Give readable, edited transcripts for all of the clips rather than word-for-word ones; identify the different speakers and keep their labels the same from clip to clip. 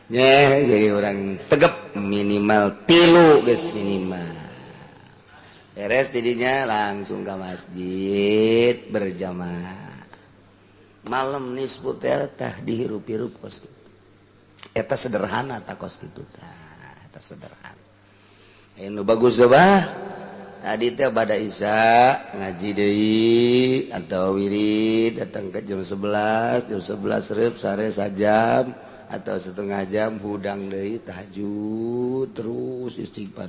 Speaker 1: jadi orang tegep minimal 3 guys minimal beres jadinya langsung ke masjid berjamaah malam nisfu tah dihirup-hirup kos eta sederhana tak kos gitu tah eta sederhana nu bagus bah tadi teh pada isya ngaji deui atau wirid datang ke jam 11 reup sare sajam atau setengah jam hudang deui tahajud terus istighfar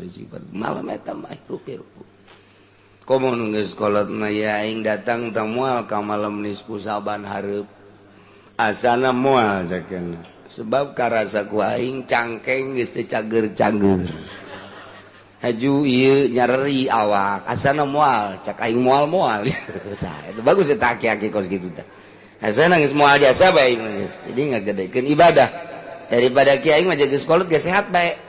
Speaker 1: malam eta mah hirup-hirup komo nu geus kolot mah ya aing datang tah moal ka malam nisfu saban hareup asana moal sakeuna sebab karasa ku aing cangkeng geus teu cager-cager haju ieu nyareri awak asana moal cak aing moal tah itu bagus eta aki-aki kos kitu tah asana geus moal jasa bae geus jadi ngagedekeun ibadah daripada kiai mah geus kolot geus sehat bae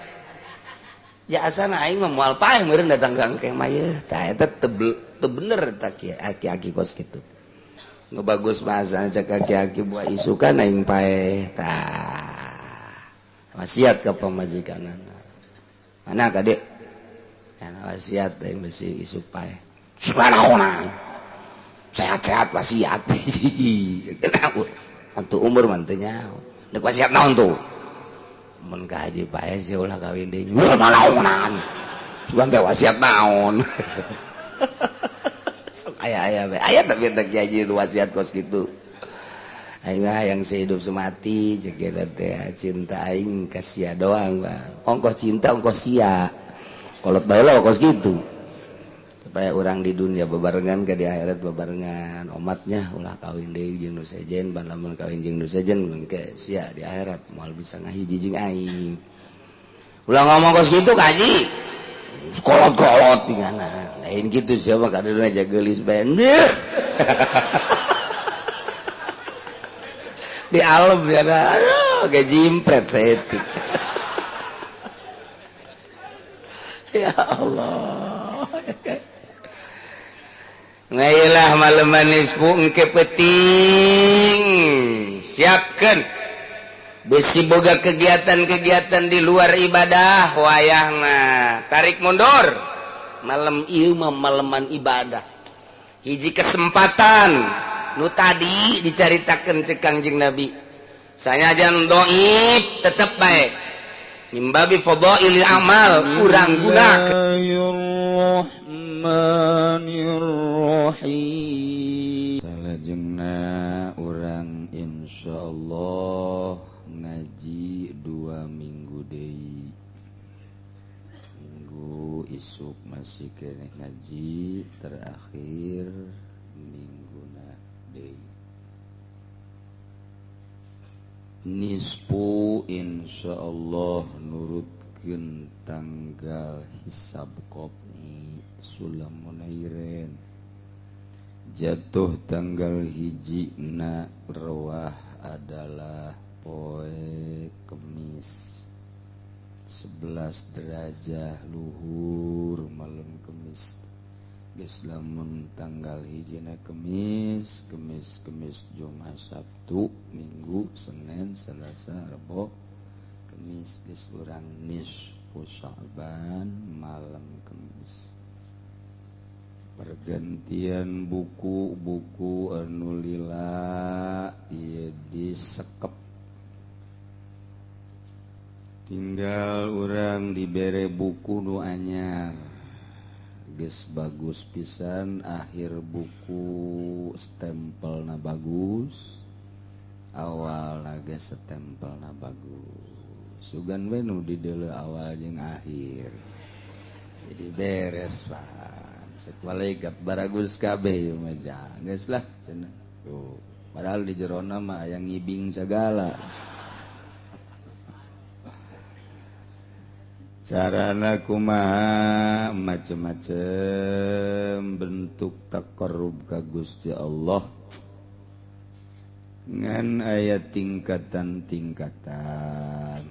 Speaker 1: ya asana aing mah moal paeh meureun datang ka engke mah yeuh tah eta teu bener tah aki-aki kos kitu nu bagus bahasa cak aki-aki buat isukan aing paeh tah wasiat ka pamajikanana mana ka Dek wasiat aing bisi isuk paeh subhanallah sehat-sehat wasiat untuk umur mah teu nyaho deuk wasiat naon tuh mun ka haji paeh sih ulah kawin deui wah malaonan sugan teh wasiat naon sok aya bae aya tapi teh haji wasiat kos kitu aing yang sehidup semati ceuk eta teh cinta aing ka sia doang ongkoh cinta ongkoh sia kolot bae lah kos gitu supaya orang di dunia bebarengan ke di akhirat bebarengan omatnya ulah kawin deui jeung nu sejen ban lamun kawin jeung nu sejen engke sia di akhirat moal bisa ngahiji jeung aing ulah ngomong kos gitu ka haji kolot-kolot tinggalna lain kitu sia mah kaduna aja geulis bae di alam ya aduh ge jimpret saeutik ya Allah ngailah malaman nisfu engke penting siapkan besi boga kegiatan-kegiatan di luar ibadah wayahna tarik mundur malam ieu mah malaman ibadah hiji kesempatan nu tadi dicaritakeun ceuk Kangjeng Nabi sanyajan dhaif tetep bae mimbabi fadailil amal urang gunakeun Bismillahirrahmanirrahim salajengna urang insyaallah ngaji 2 minggu deui minggu isuk masih keneh ngaji terakhir mingguna deui nisfu insyaallah nurutkeun tanggal hisab qopni Sulamunairen jatuh tanggal hiji na rawah adalah poe Kemis 11 derajat luhur malam Kemis geus lamun tanggal hiji na Kemis Jumat Sabtu Minggu Senin Selasa Rebo Kemis geus urang nisfu Sa'ban malam Kemis pergantian buku-buku anu lila ieu disekep tinggal urang dibere buku nu anyar geus bagus pisan akhir buku stempelna bagus awalna geus stempelna bagus sugan we nu di deuleu awal jeung akhir jadi beres Pak malaikat baragus kabeh ieu mah geus lah cenah tuh padahal di jerona mah aya ngibing sagala carana kumaha macem-macem bentuk taqarrub ka Gusti Allah ngan aya tingkatan-tingkatan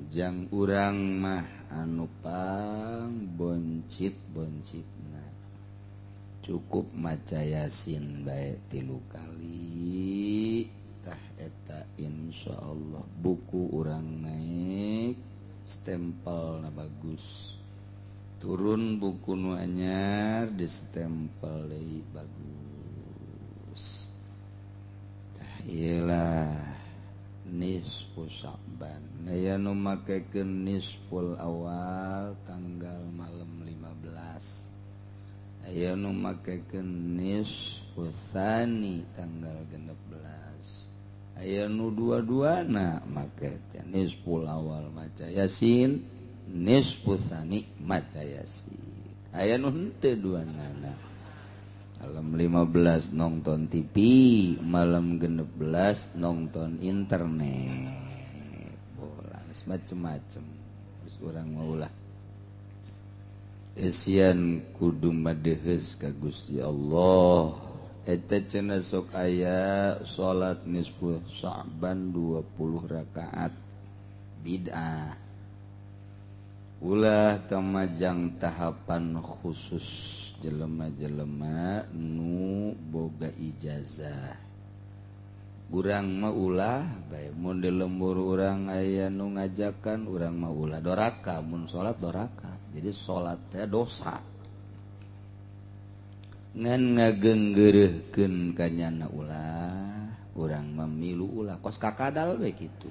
Speaker 1: jang urang mah anu pang boncit-boncitna cukup maca Yasin bae 3 kali eta insyaallah buku urang naik stempel na bagus turun buku nu anyar di stempel deui bagus tah iyalah nisfu Sya'ban aya nu makekeun nisful awal tanggal malam 15 aya nu makekeun nisfu tsani tanggal 16 aya nu dua-duana make teh nisful awal maca yasin nisfu tsani maca yasin aya nu henteu duanana malam 15 nonton TV malam 16 nonton internet bola macem-macem terus urang maulah esian kudu madehes ka Gusti Allah eta cenah sok aya salat nisfu Sya'ban 20 rakaat bid'ah ulah tamajang tahapan khusus jelema-jelema nu boga ijazah urang mah ulah bae mun di lembur urang aya nu ngajakan urang mah ulah doraka mun salat doraka jadi salat teh dosa ngan ngageunggeureurkeun kanyana ulah urang mah milu ulah kos kakadal we kitu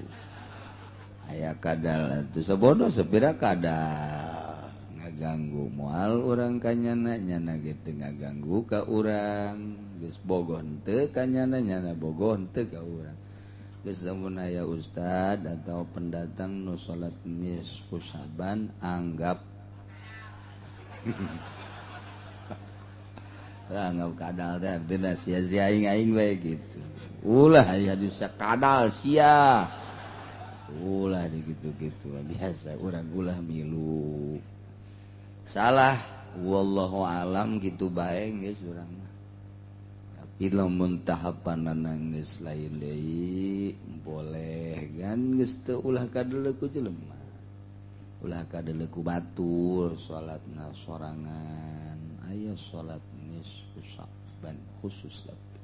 Speaker 1: aya kadal atuh sabodo sepira kadal ngaganggu moal urang kanyana nyana gitu ngaganggu ka urang geus bogoh henteu kanyana nyana bogoh henteu ka urang geus lamun aya ustad atau pendatang nu salat nisfu Sya'ban anggap anggap kadal teh artina sia-sia aing we gitu ulah aya bisa kadal sia ulah digitu-gitu biasa urang ulah milu salah wallahu alam gitu bae geus urang mah tapi lamun tahapanana geus lain deui boleh kan geus teu ulah kadeuleu ku jelema ulah kadeuleu ku batur salatna sorangan aya salat nisfu Sya'ban khusus tapi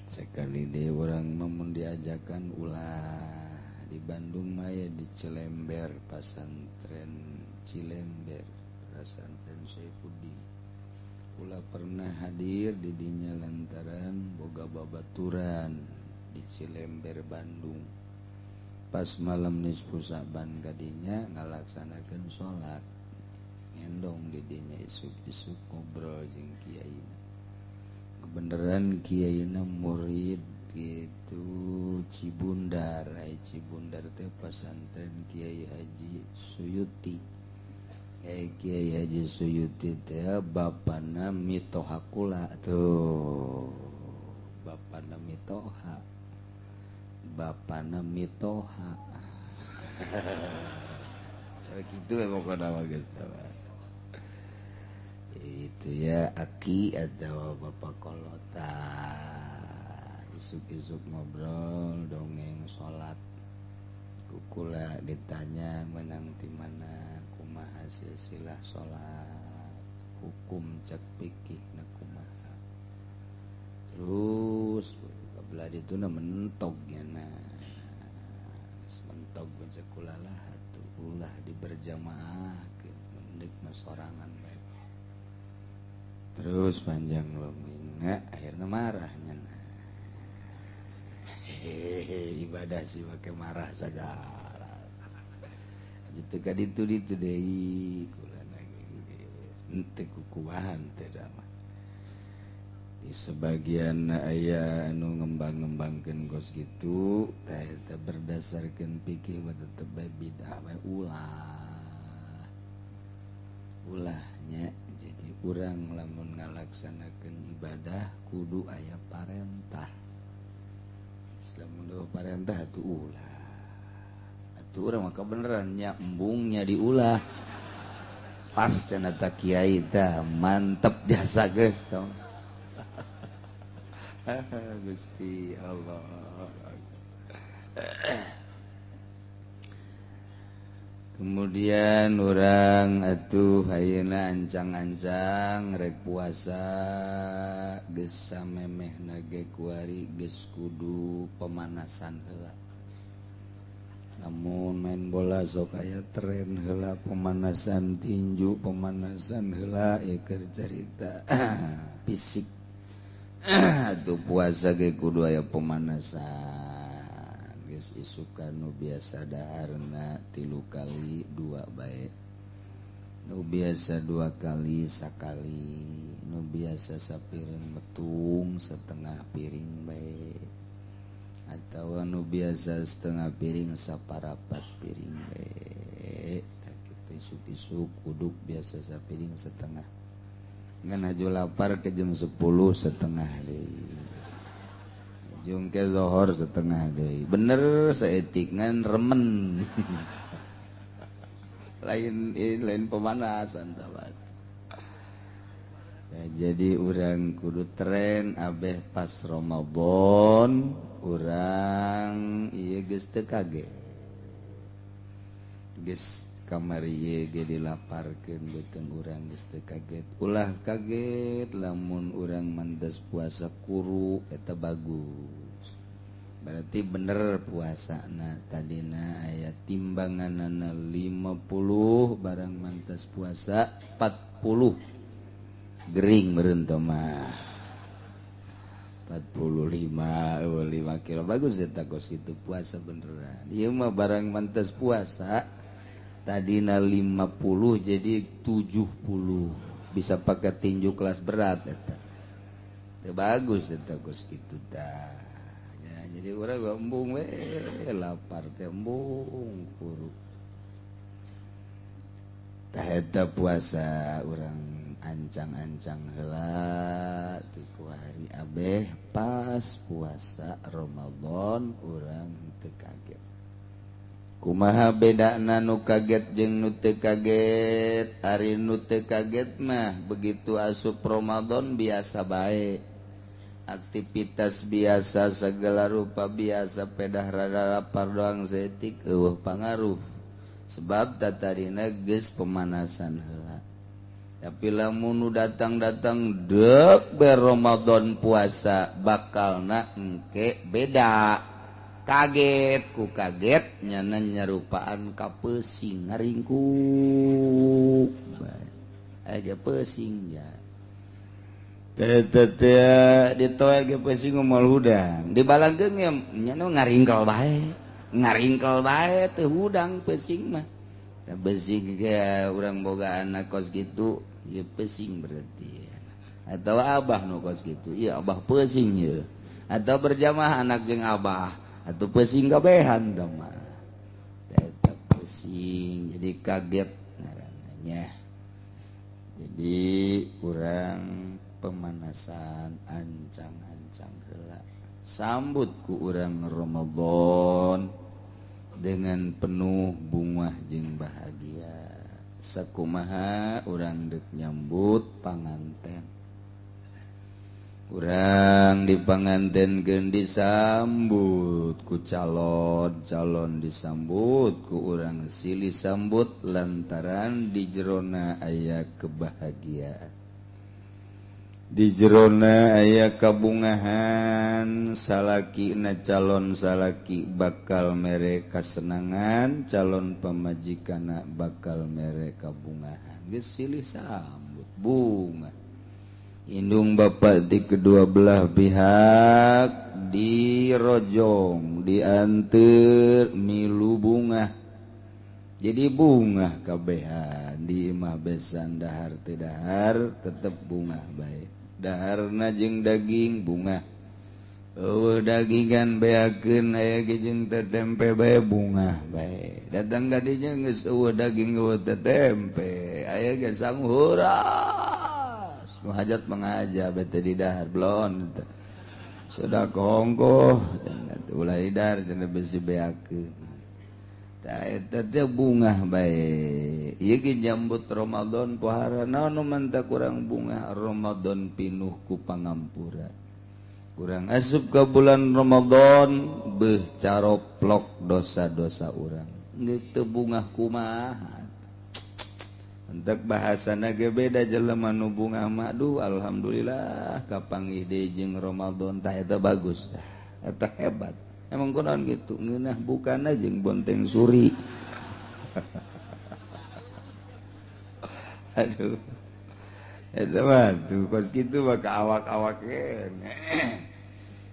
Speaker 1: sekali deui urang mah mun diajakan ulah di Bandung mah aya di Cilember pasantren Cilember pesantren Saifuddin kula pernah hadir di dinya lantaran boga babaturan di Cilember Bandung pas malam nisfu Sya'ban kadinya ngalaksanakeun salat ngendong di dinya isuk-isuk ngobrol jeung kiyaina kebeneran kiyaina murid gitu Cibundar Cibundar teh pesantren Kiai Haji Suyuti Kiai Haji Suyuti teh bapana Mitoha kula tuh bapana Mitoha gitu pokoknya mah geus itu ya aki atau bapak kolota isuk-isuk ngobrol dongeng salat kukula ditanya menang di mana kumaha silsilah salat hukum cek fikih na kumaha terus kabelah itu na mentok nya mentok baca kulalah atuh ulah diberjamaah mendek masorangan bae terus panjang lomina akhirnya marahnya ibadah sih pakai marah segala gitu kan itu deui kulana henteu kukuhan teh mah di sebagian aya anu ngembang-ngembangkeun kos gitu teh eta berdasarkeun fikih mah tetep bid'ah we ulahnya jadi urang lamun ngalaksanakeun ibadah kudu aya parentah lamun parentah atuh ulah atuh urang mah kebeneran nya embungnya diulah pas cenah ta kiai teh mantep jasa geus tong Gusti Allah. Kemudian orang atuh ayeuna ancang-ancang rek puasa geus samemehna ge kuari geus kudu pemanasan heula. Lamun main bola sok aya tren heula pemanasan tinju, pemanasan heula ieu keur carita fisik. Atuh puasa ge kudu aya pemanasan. Isukan nu biasa daharna 3 kali 2 bae, nu biasa 2 kali sakali, nu biasa sapiring metung setengah piring bae, atau nu biasa setengah piring saparapat piring bae. Tak kitu isuk-isuk uduk biasa sapiring setengah, ngan aju lapar ke jam 10 setengah deui. Jungke zohor setengah deui. Bener saeutikngan remen. lain pemanasan tabat. Ya, jadi urang kudu tren abeh pas Ramadan urang ieu geus teu kaget. Geus kamari ieu ge dilaparkeun beuteung urang geus teu kaget. Ulah kaget lamun urang mandes puasa kuru eta bagus. Berarti bener puasana tadina aya timbanganana 50 barang mantes puasa 40 gering meureun teh mah 45 kilo bagus eta kos kitu puasa beneran. Ieu mah barang mantes puasa tadina 50 jadi 70 bisa pakai tinju kelas berat eta. Teu bagus eta kos kitu tah. Jadi urang embung we lapar teh embung kuru. Tah eta puasa urang ancang-ancang heula ti ku hari abeh pas puasa Ramadan urang teu kaget. Kumaha bedana nu kaget jeung nu teu kaget? Ari nu teu kaget mah begitu asup Ramadan biasa bae. Aktivitas biasa segala rupa biasa pedah rada lapar doang setik eueuh pangaruh. Sebab tadina geus pemanasan heula. Tapi lamun nu datang-datang deuk be Ramadan puasa bakalna engke beda. Kaget ku kaget nyana nyarupaan ka peusing ngaringkuk. Aja peusing ya. Ditoel ge peusing moal hudang. Dibalangkeun nya ngaringkel bae teu hudang peusing mah. Da peusing ge urang boga anak kos kitu, ieu peusing berarti. Atau abah nu kos kitu, ieu abah peusing ieu. Atau berjamaah anak jeung abah, atuh peusing kabehan tah mah. Eta peusing jadi kaget ngaranna. Jadi urang pemanasan ancang-ancang heula. Sambut ku urang Ramadan dengan penuh bungah jeung bahagia. Sakumaha urang deuk nyambut panganten. Urang dipangantenkeun disambut ku calon disambut ku urang silih sambut lantaran di jerona aya kebahagiaan. Di jerona aya kabungahan, salakina calon salaki bakal mere kasenangan, calon pamajikana bakal mere kabungahan. Geus silih sambut bunga. Indung bapak di kedua belah pihak dirojong, dianteur milu bunga. Jadi bunga kabehan di imah besan dahar teu dahar tetep bunga bae. Daharna jeung daging bunga. Eueuh dagingan beakeun aya ge jeung teh tempe bae bunga bae. Datang ka dinya geus eueuh daging eueuh teh tempe, aya ge sanghuras. Nu hajat mengaja bete di dahar blon teh. Sudah kongkoh cenah ulah idar cenah besi beakeun. Tah eta teh bunga bae. Ieu ge nyambut Ramadan pohara naon mantak urang bunga Ramadan pinuh ku pangampura. Urang asup ka bulan Ramadan beuh caroplok dosa-dosa urang.
Speaker 2: teu bungah kumaha untuk bahasa naga beda jelema nu bungah madu alhamdulillah kapanggih deui jeung Ramadan tah eta bagus tah eta hebat emang kunaon gitu ngeunah bukana jeung bonteng suri aduh eta mah tuh kos kitu mah ka awak-awak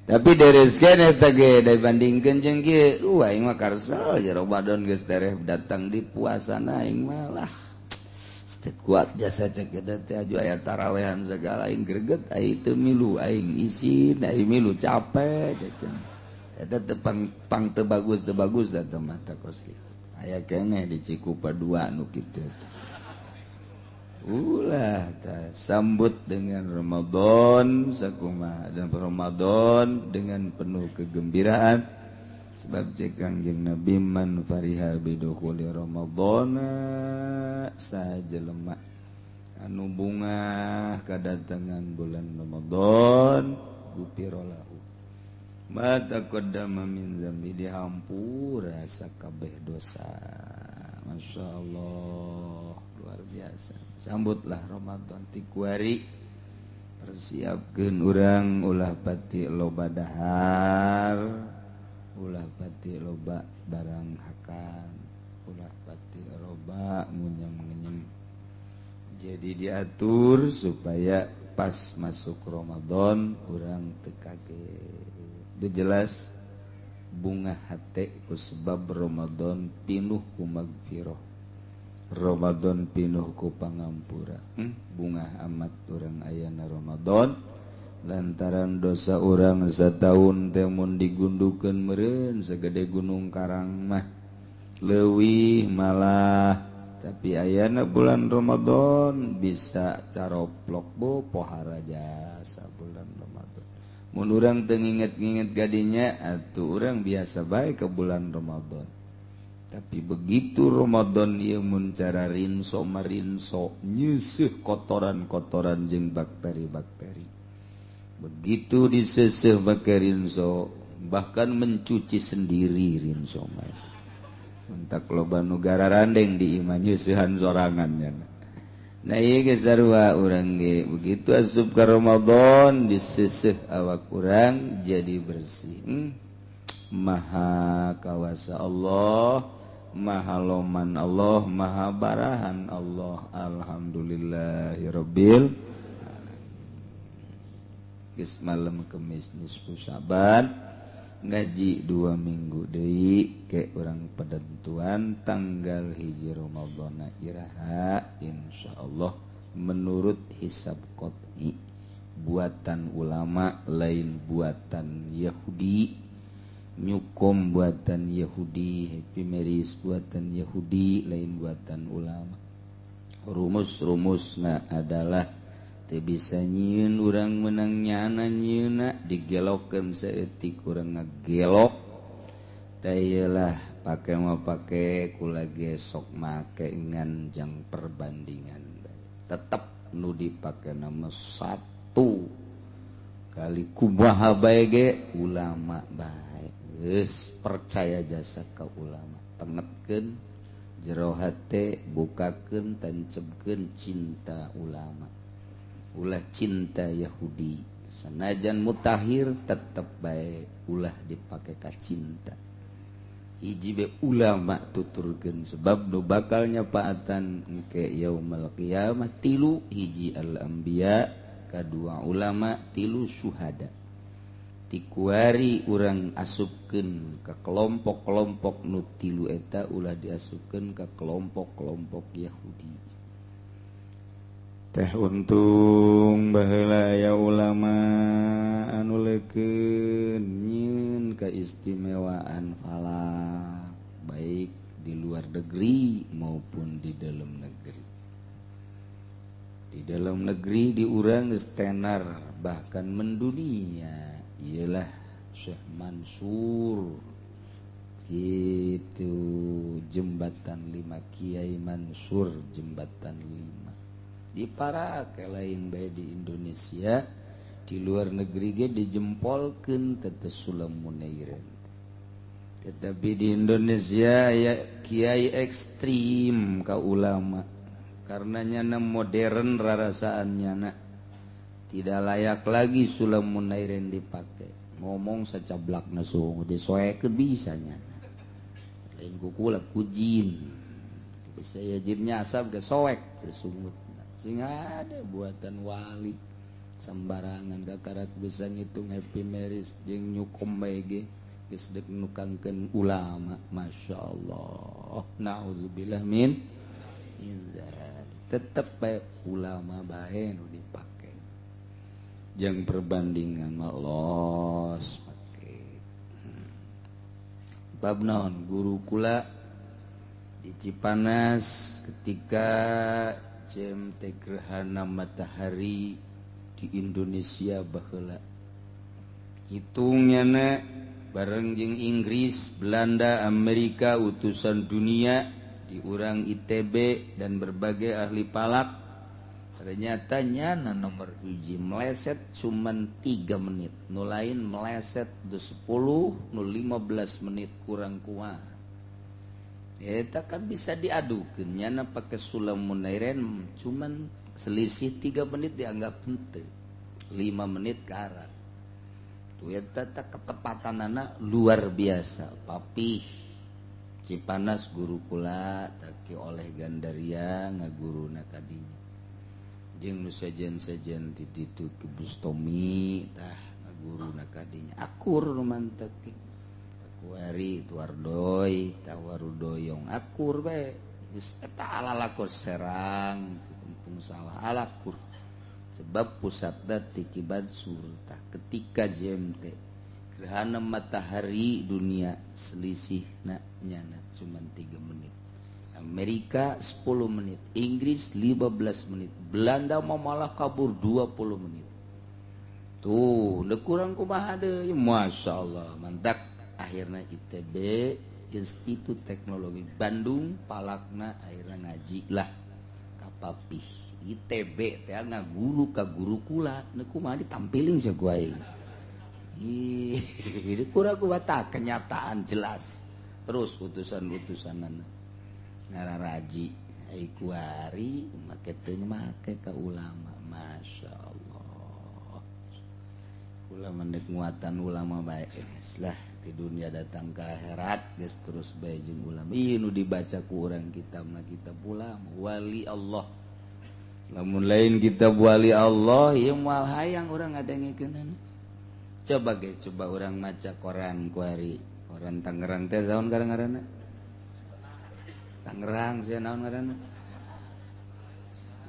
Speaker 2: tapi bereskeun eta ge dibandingkeun jeung kieu aing mah karsel ya Ramadan geus tereh datang di puasana aing mah lah teu kuat jasa cek eta teh aju aya tarawehan segala aing greget aing teu milu aing isin aing milu capek cek eta teh pang teu bagus eta mah teh kos kitu aya keneh di Cikupa 2 nu kitu ulah sambut dengan Ramadan sakumaha dan Ramadan dengan penuh kegembiraan sebab cek Kangjeng Nabi man fariha bidukhuli Ramadana saja lemak anu bunga kadatangan bulan Ramadan gupirolahu ma taqaddama min dzambi dihampura sakabeh dosa masyaallah luar biasa sambutlah Ramadan ti kuari persiapkeun urang ulah pati loba dahar ulah pati loba barang hakan ulah pati loba ngunyem-ngunyem jadi diatur supaya pas masuk Ramadan urang teu kaget itu jelas bunga hate ku sebab Ramadan pinuh ku magfirah Ramadan pinuh ku pangampura bunga amat urang ayana Ramadan lantaran dosa urang sataun teh mun digundukeun meureun sagede gunung Karang mah leuwih malah tapi ayana bulan Ramadan bisa caroplok bu pohara jasa bulan Ramadan mun urang teu nginget-nginget gadinya atuh urang biasa bae ke bulan Ramadan tapi begitu Ramadan ieu mun cara rinso marinso nyeuseuk kotoran-kotoran jeung bakteri-bakteri begitu diseseuh make rinso bahkan mencuci sendiri rinso mah mentak loba nu gararandeng di imah nyeusehan sorangannya nah ieu ge sarua urang ge begitu asup ka Ramadan diseseuh awak urang jadi bersih maha kawasa Allah maha loman Allah maha barahan Allah alhamdulillahirabbil geus malam Kemis nisfu Syaban ngaji 2 minggu deui ke urang penentuan tanggal 1 Ramadhan iraha insyaallah menurut hisab qot'i buatan ulama lain buatan Yahudi nyukum buatan Yahudi Happy Meris buatan Yahudi lain buatan ulama rumus-rumusna adalah teu bisa nyieun urang meunang nyana nyieunna digelokeun saeutik urang ngagelok tah ieulah pake mah pake kula ge sok make ngan jang perbandingan tetep nu dipake nama satu kali kumaha bae ge ulama bae geus percaya jasa ka ulama tengetkeun jero hate bukakeun tancepkeun cinta ulama ulah cinta Yahudi sanajan mutahhir tetep bae ulah dipake ka cinta hiji be ulama tuturkeun sebab nu bakal nyapaatan engke yaumul qiyamah 3 hiji al-anbiya kadua ulama 3 syuhada ti kuari urang asupkeun ka kelompok-kelompok nu 3 eta ulah diasupkeun ka kelompok-kelompok Yahudi teh untung baheula ya ulama anu leukeun nyieun keistimewaan falak baik di luar negeri maupun di dalam negeri. Di dalam negeri di urang geus tenar bahkan mendunia ialah Syekh Mansur itu jembatan 5 Kiai Mansur jembatan 5 diparake lain bae di Indonesia di luar negeri ge dijempolkeun tetes Sulam Munairin tetapi di Indonesia ya Kiai ekstrim ka ulama karenanya modern rarasaannya tidak layak lagi sulamun nairen dipakai ngomong sacablak nasung disoekeun bisanya lain kukula kujin saya jirnya asap ke soek tersumut sing ada buatan wali sembarangan kakarak bisa ngitung happy marriage jeung nyukum bae ge geus deuk nukangkeun ulama masyaallah naudzubillah min tetep bae ulama bae nu dipake jeung perbandingan los pake bab naon guru kula di Cipanas ketika jam teh gerhana matahari di Indonesia baheula hitungnya bareng jeung Inggris, Belanda, Amerika utusan dunia di urang ITB dan berbagai ahli palak ternyata nyana nomor hiji meleset cuman 3 menit nu lain meleset 10 nu 15 menit kurang kuat eta kan bisa diadukeun nyana pake sulamun nairen cuman selisih 3 menit dianggap henteu 5 menit ke arah tuh eta ketepatanana luar biasa papih Cipanas guru kula taki oleh Gandaria ngaguruna kadinya jeung nu sajen-sajen ti ditu ke Bustomi tah ngaguruna kadinya akur nu mantep Takuari Tuardoy Tawarudoyong akur bae geus eta alalakur Serang Kampung Sawah alakur sebab pusatna ti Kibad Surta ketika GMT gerhana matahari dunia selisihna nyana cuman 3 menit Amerika 10 menit Inggris 15 menit Belanda malah kabur 20 menit tuh udah kurang kumaha deui masyaallah mantap akhirnya ITB Institut Teknologi Bandung palakna akhirnya ngaji lah kapapih ITB teh ngaguru ka guru kula nu kumaha ditampilin sia ku aing ih kurang kumaha kenyataan jelas terus utusan-utusanana ngararaji ai kuari make teu make ka ulama masyaallah kula mendek muatan ulama bae lah di dunia datang ke akhirat geus terus bae jeung ulama ieu nu dibaca ku urang kitabna kitab ulama wali Allah lamun lain kitab wali Allah ieu moal hayang urang ngadengikeun coba ge coba urang maca koran kuari koran Tangerang teh saon ngaranna Tangerang sia naon ngaranna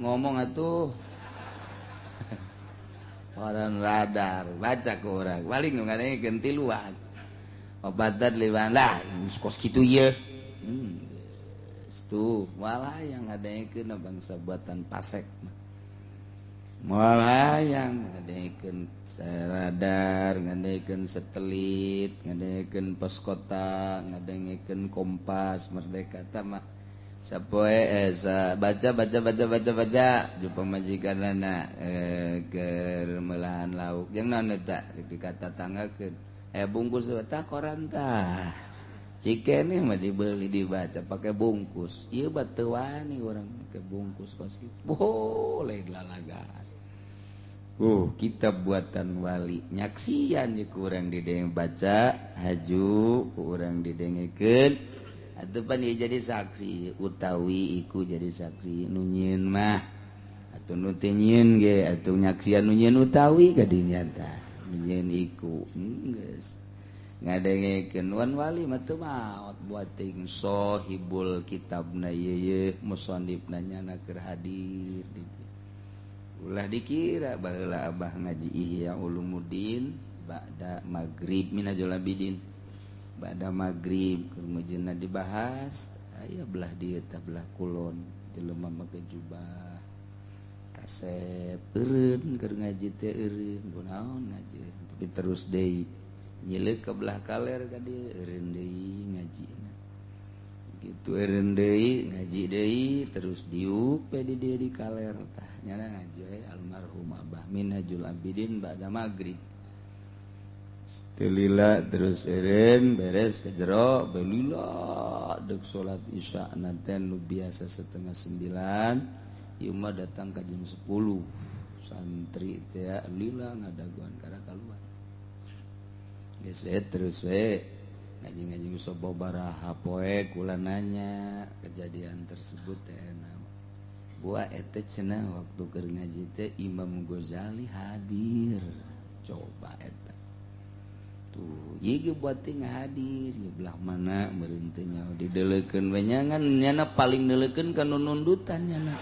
Speaker 2: ngomong atuh koran Radar baca ku urang paling nu ngadengikeun tiluan obatan liwan lah kos kitu ieu tuh malah yang ngadengikeun bangsa buatan Pasek malah yang ngadengikeun radar ngadengikeun satelit ngadengikeun pos kota ngadengikeun Kompas Merdeka tah mah sapoe baca jumpa majikanana keur meulahan lauk jeung naon eta dikatatangakeun bungkus tah koran tah cikene mah dibeli dibaca pakai bungkus ieu batu wani urang pakai bungkus kos boleh lalagan kitab buatan wali nyaksian di kurang dideng baca haju kurang didengekeun atuh pan ieu jadi saksi utawi iku jadi saksi nu nyieun mah atuh nu teu nyieun ge atuh nyaksian nu nyieun utawi kadinya tah nu nyieun iku geus ngadengekeun wan wali mah teu maot buat ting sohibul kitabna ieu musannifna nyana keur hadir di ulah dikira baheula abah ngaji Ihya Ulumuddin ba'da maghrib minajul abidin ba'da maghrib keur meujeunna dibahas aya belah dieu tah belah kulon jelema make jubah kaset eureun keur ngaji teh eureun kunaon ngaji tapi terus deui nyileuk ka belah kaler ka dieu eureun deui ngajina gitu eureun deui ngaji deui terus diuk pe di dieu di kaler tah nyana ngaji almarhum Abah Minhajul Abidin ba'da maghrib lila terus eren beres ke jero belila dek salat isya nanti nu biasa setengah 9 ieu mah datang ka jam 10 santri teh lila ngadaguan kara kaluar geus terus we ngaji-ngaji sababaraha poe kula nanya kejadian tersebut teh buah eta cenah waktu keur ngaji teh Imam Ghazali hadir coba eta tuh ieu buat teh hadir di belah mana meureun teh nya dideulekeun we nyangan nyana paling neulekeun ka nundutan nyana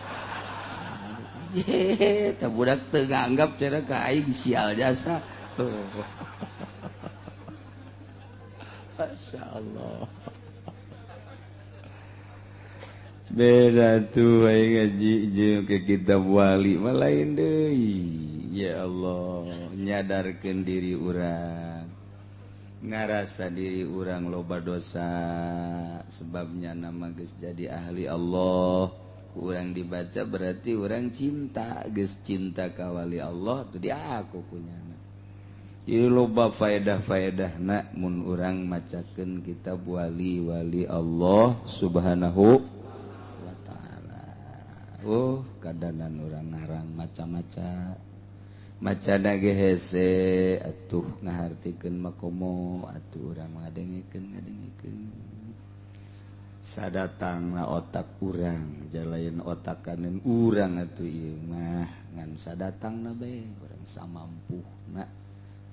Speaker 2: tah budak teu nganggap cenah ka aing sial jasa masyaallah beda tuh aing ngaji jeung ke kitab wali mah lain deui ya Allah nyadarkeun diri urang ngarasa diri urang loba dosa sebabnya nama geus jadi ahli Allah urang dibaca berarti urang cinta geus cinta ka wali Allah tuh diaku kunyana ieu loba faedah-faedahna mun urang macakeun kitab wali-wali Allah subhanahu wa ta'ala kadanan urang ngarang maca-maca macana ge hese atuh ngahartikeun makomo atuh urang ngadengikeun sadatangna otak urang jalain otakaneun urang atuh ieu mah ngan sadatangna bae urang samampuhna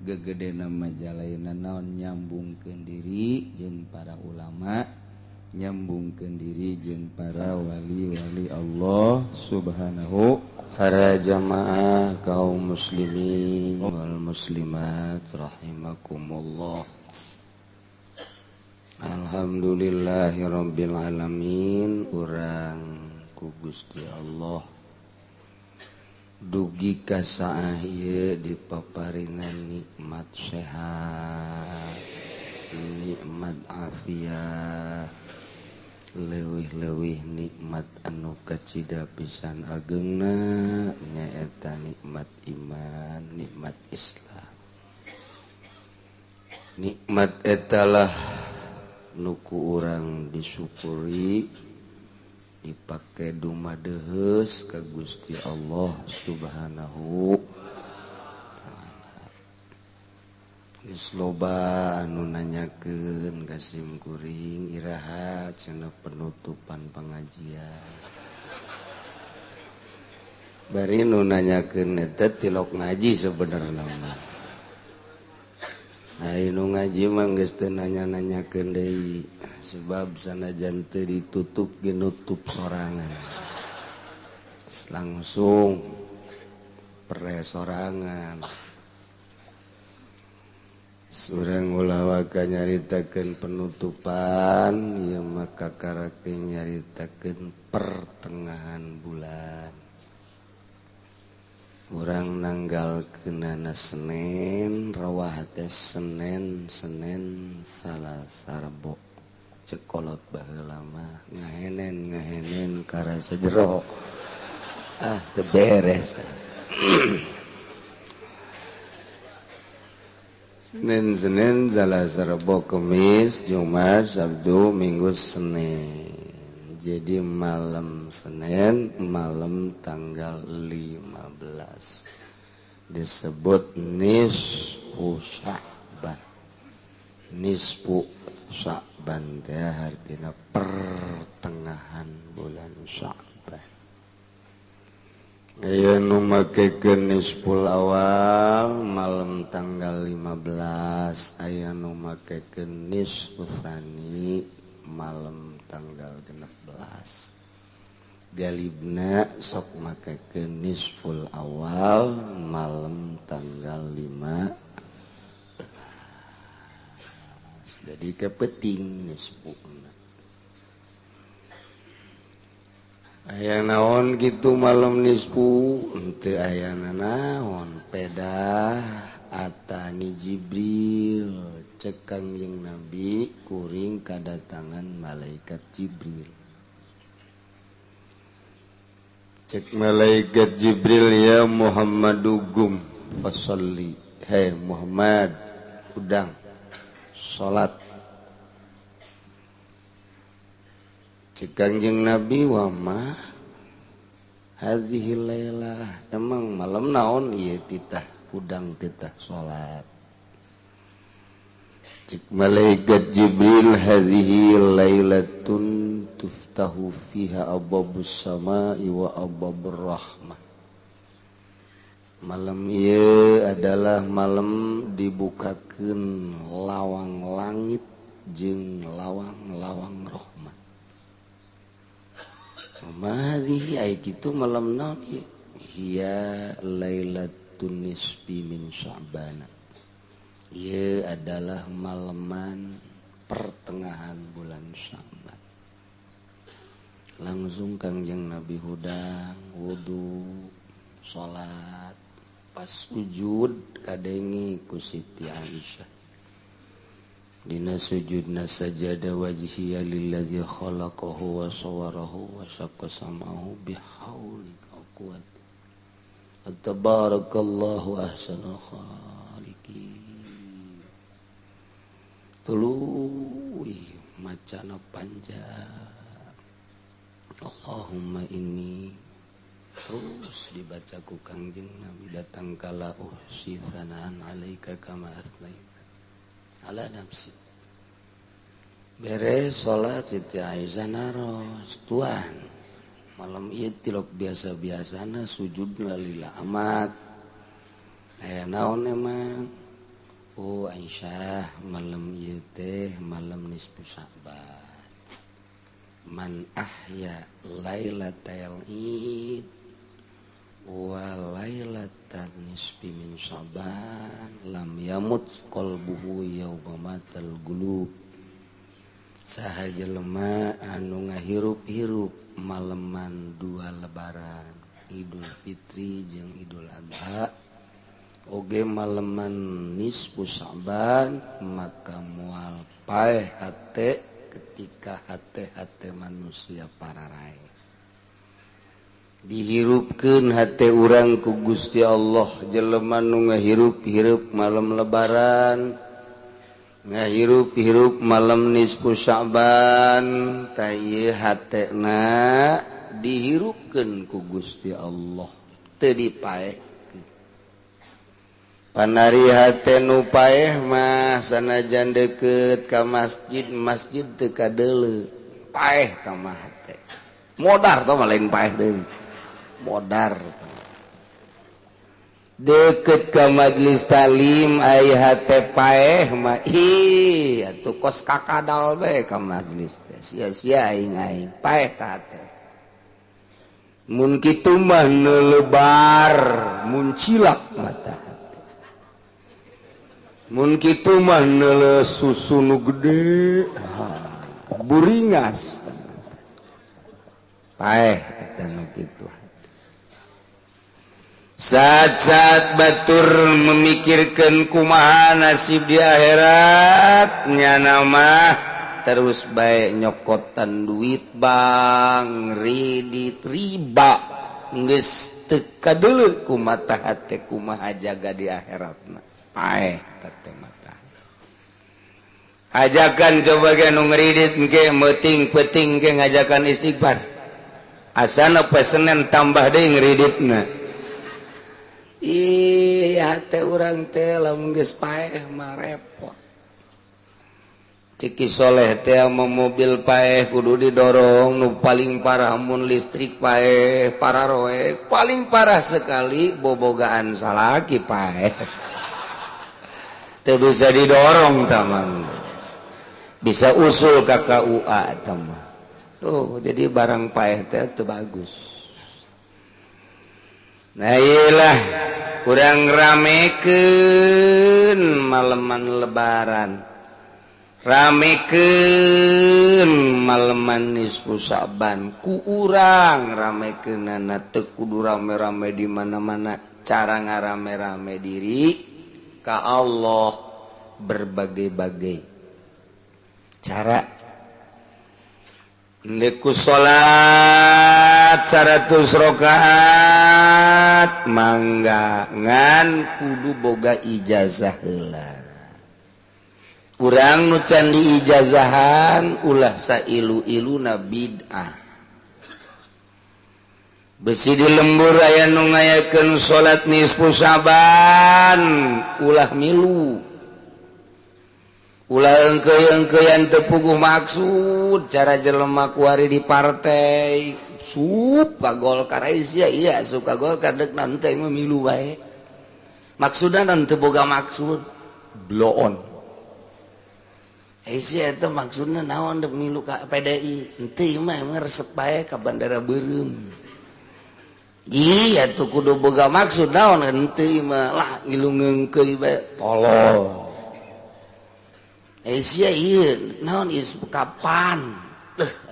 Speaker 2: gegedena mah jalaina naon nyambungkeun diri jeung para ulama nyambungkeun diri jeung para wali-wali Allah subhanahu para jamaah kaum muslimin wal muslimat rahimakumullah. Alhamdulillahirabbil alamin urang ku Gusti Allah dugi ka saah ieu dipaparingan nikmat sehat nikmat afiat leuwih-leuwih nikmat anu kacida pisan ageungna nyaeta nikmat iman nikmat Islam nikmat etalah nuku urang disyukuri dipake dumadeheus ka Gusti Allah subhanahu geus loba anu nanyakeun ka sim kuring iraha cenah penutupan pengajian bari nu nanyakeun eta tilok ngaji sebenarna mah ai nu ngaji mah geus teu nanya-nanyakeun deui sebab sanajan teu ditutup ge nutup sorangan langsung pere sorangan surang ulawaka nyaritakeun penutupan ieu maka karake nyaritakeun pertengahan bulan urang nanggalkeunana Senin rawah teh Senin Salasa Rebo cekolot baheula mah ngahenen karasa jero teu beres Senin, Selasa, Rabu, Kamis, Jumat, Sabtu, Minggu, Senin. Jadi malam Senin, malam tanggal 15. Disebut nisfu Sya'ban. Nisfu Sya'ban teh artinya pertengahan bulan Sya'ban. Aya nu makekeun nisful awal malam tanggal 15, aya nu makekeun nisfu tsani malam tanggal 16. Galibna sok makekeun nisful awal malam tanggal 5. Jadi kepeting nisfu. Aya naon gitu malam nisfu henteu aya naon pedah atani Jibril cek Kangjeng Nabi kuring kadatangan malaikat Jibril cek malaikat Jibril ya Muhammadu gum fasalli Muhammad
Speaker 1: udang salat cik Kangjeng Nabi wa ma hadhihi lailah emang malam naon ieu titah udang titah salat cik malaikat Jibril hadhihi lailatun tuftahu fiha abwabus samai wa abwabur rahmah malam ieu adalah malam dibukakeun lawang langit jeung lawang-lawang rahmat Madhi ay gitu malam naon hiya lailatun nisfi min Sya'ban. Ieu adalah malaman pertengahan bulan Sya'ban. Langsung Kangjeng Nabi hudang wudu salat pas sujud kadengi ku Siti Aisyah. Dina sujudna sajada wajhiya lillazi khalaqahu wa sawwarahu wa syaqqa sam'ahu bihaulika wa quwwati tabarakallahu ahsanul khaliqin tuluy macana panjang Allahumma inni terus dibaca ku Kangjeng Nabi datang kala uhsi sanaan alaika kama asnaita ala nafsi beres salat Siti Aisyah naros tuan malam ieu tilok biasa-biasana sujudna lillah amat aya naon emang oh Aisyah malam ieu teh malam nisfu Sya'ban man ahya lailatal id wa lailatan nisfi min Sya'ban lam yamut qalbuhu yauma matal gulub sahaja lemah anu ngahirup-hirup maleman dua lebaran Idul Fitri jeung Idul Adha oge maleman nisfu Sya'ban maka moal paeh hate ketika hate-hate manusia pararae dihirupkeun hate urang ku Gusti Allah jelema nu ngahirup-hirup malam lebaran ngahirup-hirup malam nisfu Sya'ban tah ieu hatena dihirupkeun ku Gusti Allah teu dipaehkeun panari hate nu paeh mah sanajan deukeut ka masjid teu kadeuleu paeh ka mah hate modar tah lain paeh deui modar deket ke majlis talim ai hate paeh mah atuh kos kakadal bae ka majlis teh sia-sia aing paeh ka hate mun kitu mah neulebar mun cilak mata hate mun kitu mah neuleuh susu nu gede buringas paeh eta nu kitu saat-saat batur memikirkan kumaha nasib di akhirat nyana mah terus bae nyokotan duit bang ridit riba geus teu kadeuleu ku mata hate kumaha jaga di akhiratna paeh teh mata ajakan coba ge nu ngridit engke meuting-peuting ge ngajakan istighfar asana pesenen tambah deui ngriditna hate urang teh lamun geus paeh mah repot ciki soleh teh mau mobil paeh kudu didorong nu paling parah mun listrik paeh pararoe paling parah sekali bobogaan salaki paeh teu bisa didorong tamang bisa usul ka KUA tamang tuh jadi barang paeh teh teu bagus. Nah iyalah kurang ramekeun maleman lebaran ramekeun maleman nisfu Sya'ban ku urang ramekeunana teu kudu rame-rame di mana-mana cara ngarame-rame diri ka Allah berbagai-bagai cara neku salat 100 rakaat mangga ngan kudu boga ijazah heula urang nu can diijazahan ulah sailu-iluna bid'ah besi di lembur aya nu ngayakeun salat nisfu saban ulah milu ulah engkeuy-engkeuyan teu puguh maksud cara jelema kuari di partai suka Golkar sia iya suka Golkar deuk nanti mah milu bae maksudna teu boga maksud blow on sia eta maksudna naon dek milu ka PDI henteu mah resep bae ka bandara Beureum iya tuh kudu boga maksud naon henteu mah lah ngilu ngeungkeuy bae tolol sia ieu naon ieu kapan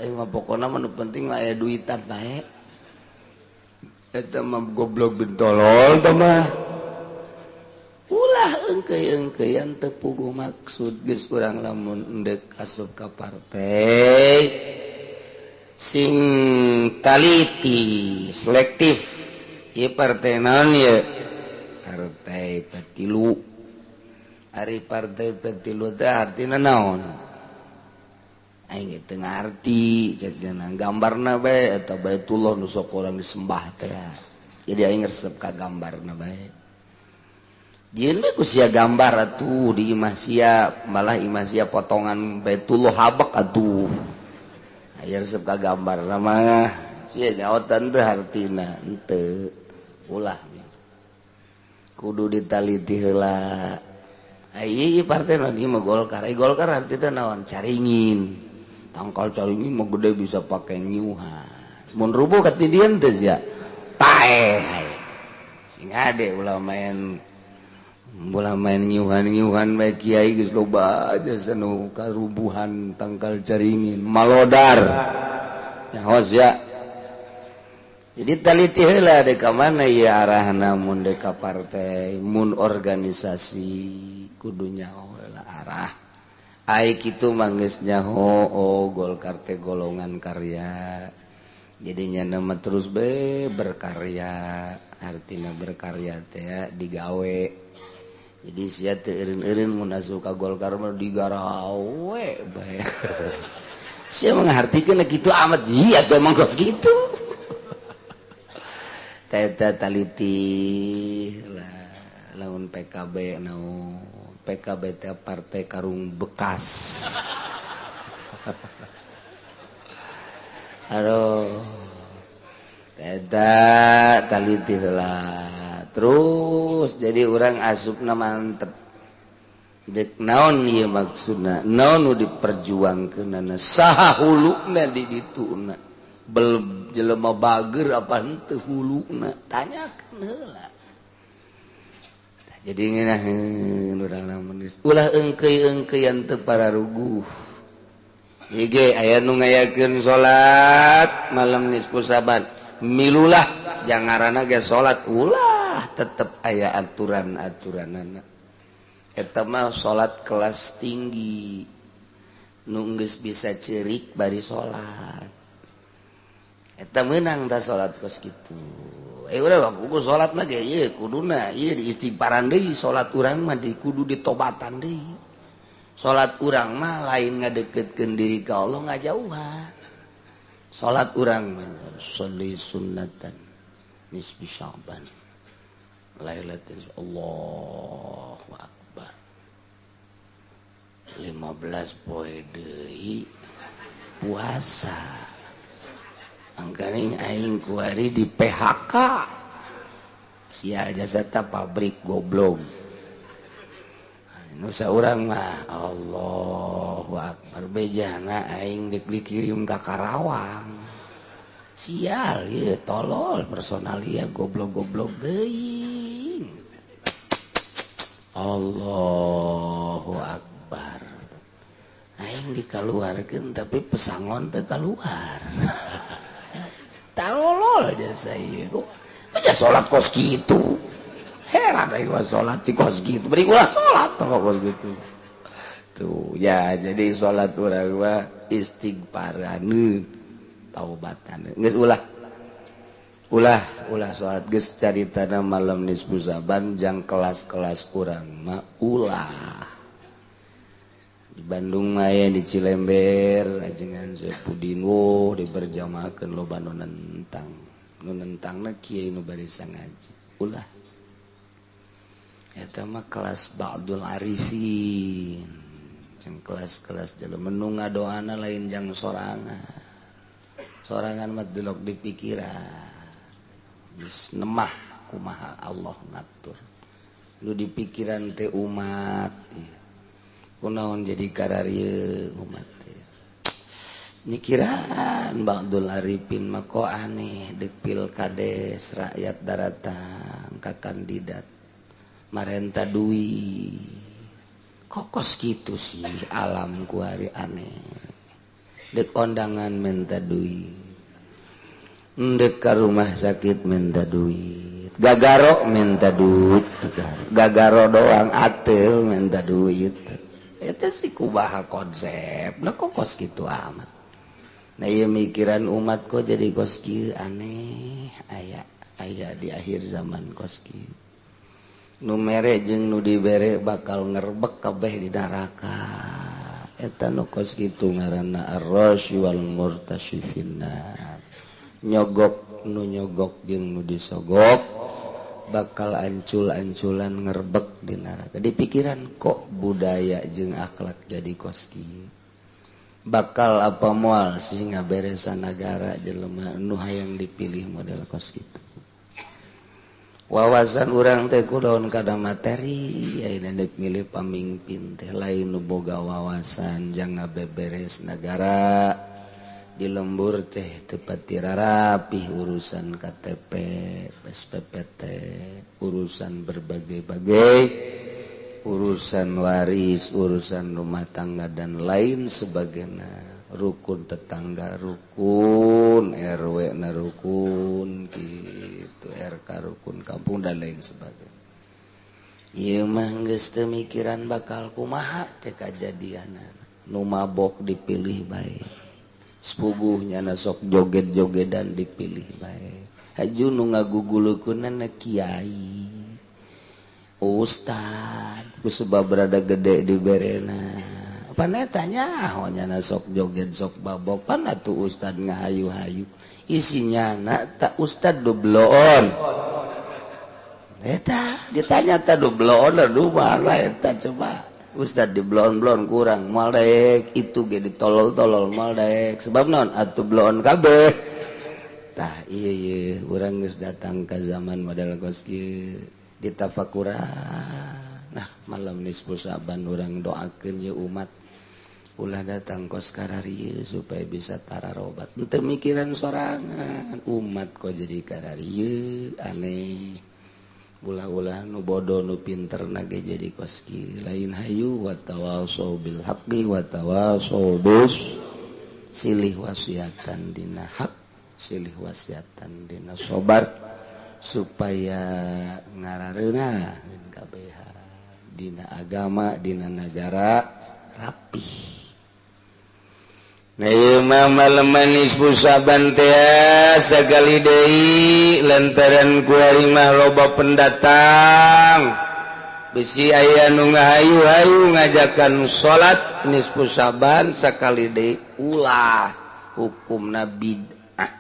Speaker 1: aing mah pokona mah nu penting mah aya duitan bae eta mah goblok bin tolol tah mah ulah engkeuy-engkeuyan teu puguh maksud geus urang lamun endek asup ka partai sing taliti selektif ieu partai naon ieu partai petilu ari partai petilu teh artina naon aing teu ngarti cek dina gambarna bae eta Baitullah nu sok urang disembah teh jadi aing resep ka gambarna bae Jin we kusia gambar atuh di imah sia malah imah sia potongan Baitullah habak atuh. Aya resep ka gambar mah sia nyaotan teh hartina henteu ulah kudu ditaliti heula. Ai partai naon ieu mah Golkar. Golkar artina naon caringin. Tangkal caringin mah gede bisa pake nyuhan. Mun rubuh ka ti dieu teh sia paeh. Sing ade ulah main nyuhan bae kiai geus loba aja sanu karubuhan tangkal caringin malodar nyaos ya jadi taliti heula dek ka mana ieu arahna mun dek ka partai mun organisasi kudu nyaho heula arah ai kitu mah geus nyaho Golkar teh golongan karya jadinya nama terus berkarya artinya berkarya teh digawe jadi sia teu eureun-eureun mun asup ka Golkar mah digarawe bae. Sia manghartikeun kitu amat ieu atuh mangkos kitu. Eta taliti lah lamun PKB naon PKB teh partai karung bekas. Aduh. Eta taliti heula. Terus jadi orang asupna mantep dek naon ieu maksudna naon nu diperjuangkeunana saha huluna di dituna bel jelema bager apa henteu huluna tanyakeun heula jadi ngeunaheun urang lamun ulah engkeuy-engkeuyan teu pararuguh ieu ge aya nu ngayakeun salat malam nisfu saban milulah jangarana ge salat ulah tetap aya aturan-aturanana eta mah salat kelas tinggi nu geus bisa ceurik bari salat eta meunang da salat kos kitu ulah buku salat mah ge ieu kuduna ieu diistighfaran deui salat urang mah kudu ditobatan deui salat urang mah lain ngadeukeutkeun diri ka Allah ngajauhan salat urang mah sholli sunnatan nisbi sya'ban Lailatul Allahu Akbar 15 poe deui puasa angkana aing kuari di PHK sial jasa ta pabrik goblok nu saurang mah Allahu Akbar bejana aing dek dikirim ka Karawang sial ieu tolol personalia goblok-goblok deui Allahu Akbar aing dikaluarkeun tapi pesangon teu kaluar tolol jasa ieu aja salat kos kitu heran aing mah salat si kos kitu bari ulah salat tong kos kitu tuh ya jadi salat urang mah istighfaraneun taubatan geus ulah salat geus caritana malam nisfu saban jang kelas-kelas urang mah ulah di Bandung aya di Cilember ajengan Sepudin di berjamaahkeun loba nu nentangna kiai nu barisan ngaji ulah eta mah kelas ba'dul arifin jeung kelas-kelas jelema nu ngadoana lain jang sorangan mah delok di pikiran geus nemah kumaha Allah ngatur nu di pikiran teh umat kunaon jadi kararieu umat teh mikiran ba'dul arifin mah kok aneh deuk pilkades rakyat daratang ka kandidat marenta duwi kokos gitu sih alam ku hari aneh dek ondangan minta duit dek ka rumah sakit minta duit gagaro minta duit gagaro doang atel minta duit itu sih kubaha konsep nah kokos gitu amat nah iya mikiran umat kok jadi kos kieu aneh aya di akhir zaman kos kieu nu mere jeung nu dibere bakal ngerebek kabeh di neraka eta nu kos kitu ngaranna ar-rasy wal murtasyifinna nyogok nu nyogok jeung nu disogok bakal ancul-anculan ngerebek di neraka di pikiran kok budaya jeung akhlak jadi kos kieu bakal apa moal sehingga beresan negara jelema nu hayang dipilih model kos kitu wawasan urang teh kunaon kada materi ayeuna deuk milih pamimpin teh lain nu boga wawasan jang ngabeberes negara di lembur teh teu pati rarapih urusan KTP SPPT urusan berbagai-bagai urusan waris urusan rumah tangga dan lain sebagainya rukun tetangga rukun RW na rukun gitu RK rukun kampung dan lain sebagainya ieu mah geus teu mikiran bakal kumaha ke kajadianan nu mabok dipilih bae sepuguhnya na sok joget-jogedan dipilih bae haju nu ngagugulukeunna kiai ustad ku sebab rada gede diberena panetanya honyana sok joget sok babok pan atuh ustad ngahayu-hayu isinya tak ustad dobloon eta ditanya ta dobloon aduh mana eta coba ustad di blon-blon kurang moal daek itu ge ditolol-tolol moal daek sebab naon atuh bloon kabeh tah ieu urang geus datang ka zaman model kos kieu ditafakuran nah malam nisfu Saban urang doakeun ye umat ulah datang kos kararieu supaya bisa tararobat henteu mikiran sorangan umat kok jadi kararieu aneh ulah-ulah nu bodoh nu pinter nage jadi kos kieu lain hayu wa tawasau bil haqqi wa tawasau bis silih wasiatan dina hak silih wasiatan dina sabar supaya ngarareuna kabeh dina agama dina negara rapih. Nah ieu mah maleman nisfu Saban teh sagali deui lantaran ku ari mah loba pendatang bisi aya nu ngahayu-hayu ngajakan salat nisfu Saban sakali deui ulah hukumna bid'ah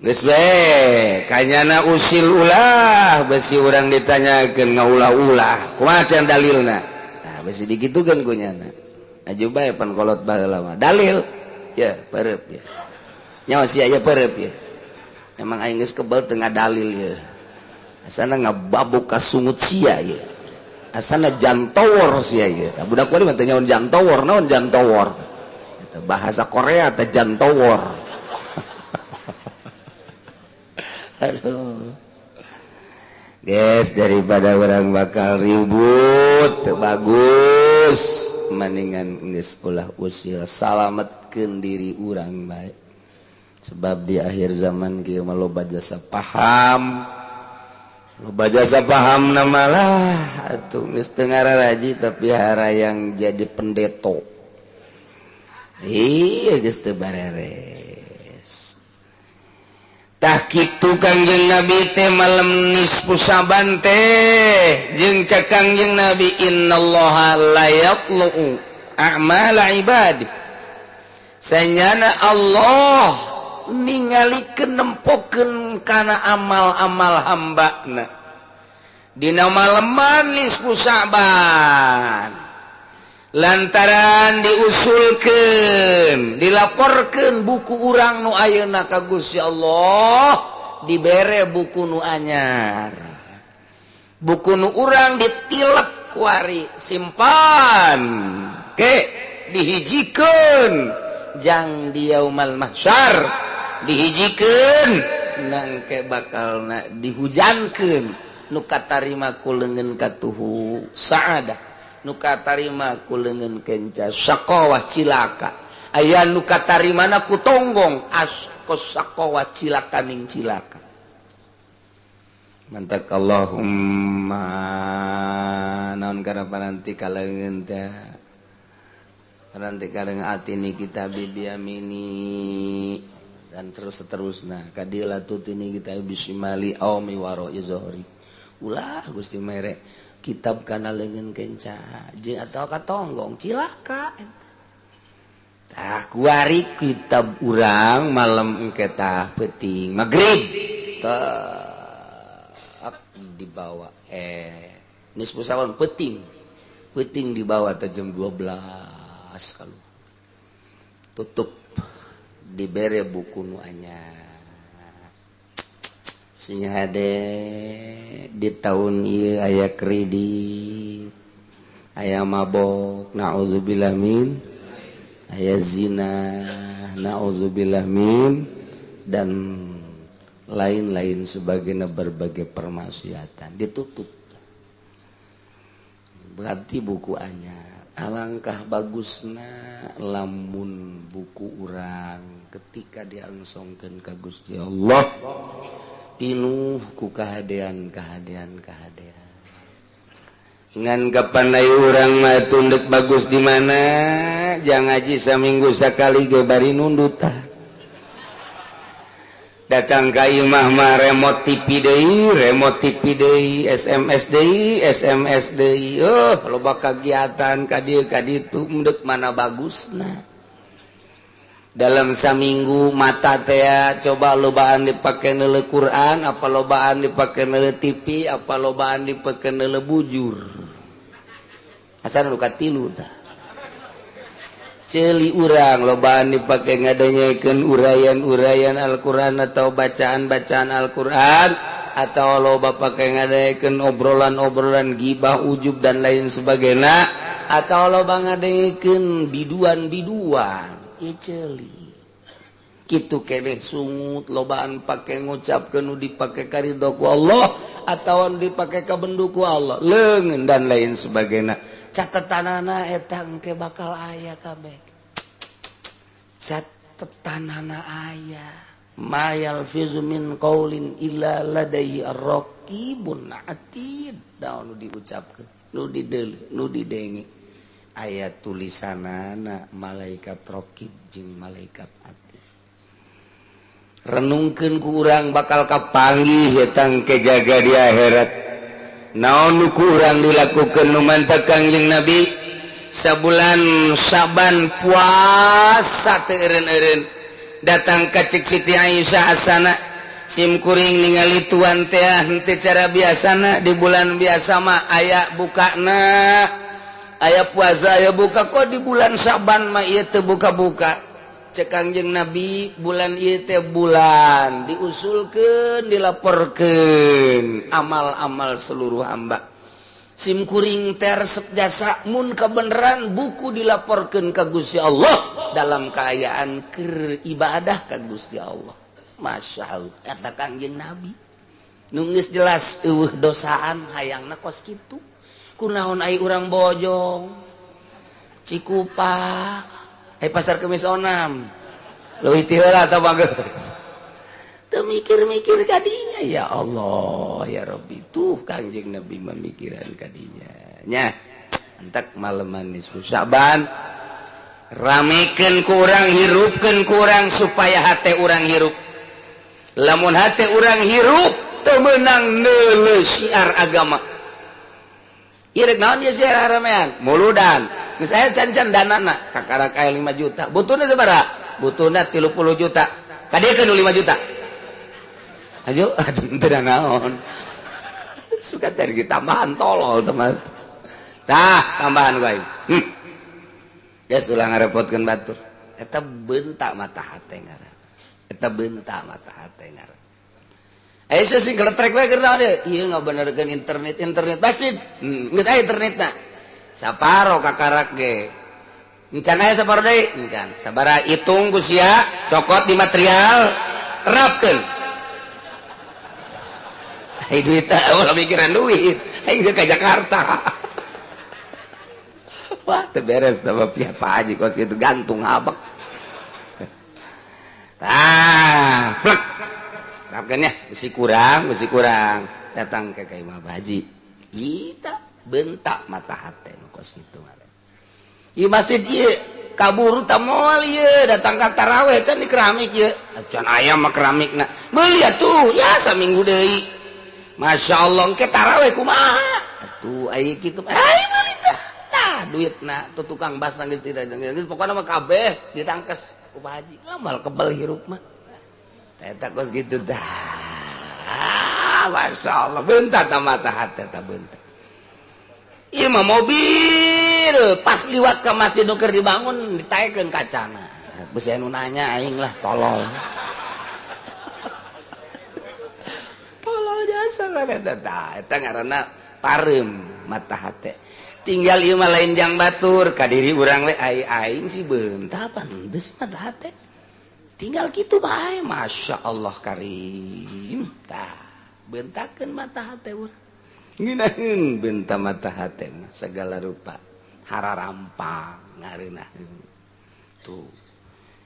Speaker 1: geus bae kanyana usil ulah bisi urang ditanyakeun ngaulah-ulah kumaha can dalilna nah bisi digitukeun ku nyana aju bae pan kolot baheula mah dalil ya pereup ya nyawa sia aya pereup ya emang aing geus kebal teu ngadalil ya asana ngababuk ka sungut sia ya asana jantowor sia ya budak kuring mah teu nyaon jantowor naon jantowor eta bahasa Korea teh jantowor aduh guys daripada orang bakal ribut teu bagus mendingan geus ulah usil salametkeun diri urang bae sebab di akhir zaman kieu mah loba jasa paham namalah atuh geus teu ngararaji tapi harayang jadi pendeto iya geus teu bareres tah kitu Kangjeng Nabi teh malam nisfu Syaban teh jeung cak Kangjeng Nabi innallaha la yatlu'u a'mala ibadi sanyana Allah ningalikeun nempokeun kana amal-amal hambana dina malaman nisfu Syaban lantaran diusulkeun dilaporkeun buku urang nu ayeuna ka Gusti Allah dibere buku nu anyar buku nu urang ditilep kuari simpan ke dihijikeun jang di yaumul mahsyar dihijikeun nangke bakalna dihujankeun nu katarima ku leungeun katuhu saadah nu katarima ku leungeun kenca saqawah cilaka aya nu katarimana ku tonggong askos saqawah cilaka ning cilaka mantak Allahumma naon kana pananti kaleungeun teh pananti kaleung ati ni kita biyamini dan terus seterusna kadila tutini kita bisimali aumi waro izhari ulah Gusti mere kitab kana leungeun kenca jeung atawa katonggong cilaka tah kuari kitab urang malam engke tah peuting magrib tah dibawa nisfu Syaban peuting dibawa teh jam 12 kalau tutup dibere buku nu anyar sing hade di tahun ieu aya kredit aya mabok naudzubillah min aya zina naudzubillah min dan lain-lain sebagainya berbagai permaksiatan ditutup berarti buku anyar alangkah bagusna lamun buku urang ketika diangsongkeun ka Gusti Allah pinuh ku kahadean ngan kapan aya urang mah tunduk bagus di mana jang ngaji saminggu sakali ge bari nundut tah datang ka imah mah remote TV deui SMS deui loba kagiatan ka dieu ka ditu mendek mana bagusna dalam saminggu mata teh coba lobaan dipake neuleuh Quran apa lobaan dipake neuleuh TV apa lobaan dipake neuleuh bujur asal nu katilu tah ceuli urang lobaan dipake ngadengekeun urayan-urayan Al-Qur'an atau bacaan-bacaan Al-Qur'an atau loba pake ngadengekeun obrolan-obrolan gibah ujub dan lain sebagainya atau loba ngadengekeun biduan-biduan celi kitu keneh sungut lobaan pake ngucapkeun nu dipake ka ridho ku Allah atawa dipake ka bendu ku Allah leungeun dan lain sebagainya catetanana eta engke bakal aya kabeh catetanana aya mayal fizu min qaulin illa ladai ar-raqibun atid daun nu diucapkeun nu dideuleuh nu didenge ayat tulisanana malaikat raqib jeung malaikat atid renungkeun ku urang bakal kapanggih eta engke jaga di akhirat naon nu ku urang dilakukeun nu mantep Kangjeng Nabi sabulan Syaban puasa teu eureun-eureun datang ka cik Siti Aisyah asana sim kuring ningali tuan teh henteu cara biasana di bulan biasa mah aya bukana aya puasa aya buka kok di bulan Syaban mah ieu teu buka-buka cek Kangjeng Nabi bulan ieu teh bulan diusulkeun dilaporkeun amal-amal seluruh hamba sim kuring teh resep jasa mun kabeneran buku dilaporkeun ka Gusti Allah dalam kaayaan keur ibadah ka Gusti Allah masyaallah eta Kangjeng Nabi nu geus jelas eueuh dosaan hayangna kos kitu kunaon ai urang Bojong Cikupa pasar Kemis Onam leuwih ti heula tah bageus teu mikir-mikir kadinya ya Allah ya Rabbi tuh Kangjeng Nabi mamikiran kadinya nya entek maleman nisfu Syaban ramekeun ku urang hirupkeun ku urang supaya hate urang hirup lamun hate urang hirup teu meunang neuleuh syiar agama. Ieu rek naon ieu syiar ramean? Muludan. Geus aya can-can danana kakarak aya 5 juta. Butuhna sabaraha? Butuhna 30 juta. Kadiekeun 5 juta. Ayo, teu da naon. Suka dari tambahan tolol teman. Tah, tambahan wae. Ya ulah ngarepotkeun batur. Eta bentak mata hate ngaran. Eta bentak mata hate ngaran. Aya sing geletrek wae keur naon ieu? Ieu ngabenerkeun internet basid. Geus aya internetna. Saparo kakarak ge. Encan aya saparo deui? Encan. Sabaraha hitung ku sia, cokot di material, terapkeun. Hai duit ulah mikiran duit. Hai ke Jakarta. Wah, teu beres sama pihak Pak Haji kos itu gantung habak. Plek. Terapkeun ya, mesti kurang. Datang ke Imam Haji. Ita bentak mata hate nu kos kitu mah. Ieu masjid ieu kaburu tah moal ieu datang ka tarawih can di keramik ieu. Can aya mah keramikna. Meuli atuh ya saminggu deui. Masyaallah engke tarawih kumaha? Atuh aya kitu. Ai meuli tah. Tah duitna tuh tukang bas geus geus pokona mah kabeh ditangkes ku Pak Haji. Lamal kebal hirup mah. Eta kos kitu tah. Masyaallah bentak tah mata hate tah bentak. Ieu mah mobil pas liwat ke masjid nu keur dibangun ditaekeun kacana. Beusi anu nanya aing lah tolol. Tolol jasa eta tah. Eta ngaranna pareum mata hate. Tinggal ieu mah lain jang batur ka diri urang we aing si bentak pan deus mata hate. Tinggal kitu bae masyaallah karim. Tah bentakeun mata hate urang. Nginaheun benta mata hate segala rupa hararampang ngareunah tuh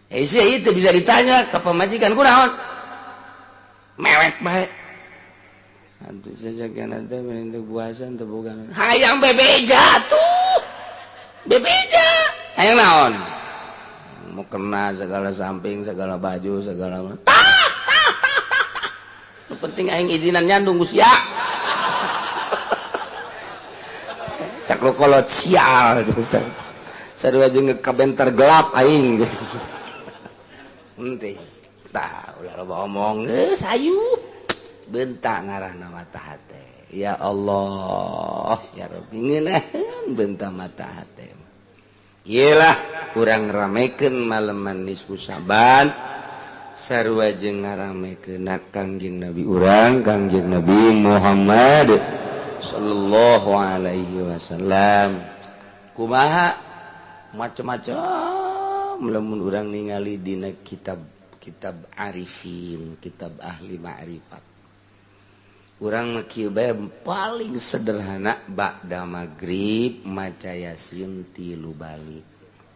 Speaker 1: sia itu bisa ditanya ke pemajikan kunaon mewek bae atuh sajakeun teh menentu puasa teu boga hayang bebeja tuh bebeja hayang naon mau kena segala samping segala baju segala tah penting aing izinan nyandung sia cak lo kolot sial sarua jeung kabenter gelap aing henteu tah ulah loba omong geus hayu bentak ngaranna mata hate ya Allah ya Rabbi ngeunaheun bentak mata hate ieulah urang ramekeun maleman nisfu Saban sarua jeung ngaramekeun Kangjeng Nabi urang Kangjeng Nabi Muhammad sallallahu alaihi wasallam. Kumaha macam-macam lamun urang ningali dina kitab arifin, kitab ahli ma'rifat. Urang kieu bae paling sederhana ba'da magrib maca yasin 3 bali.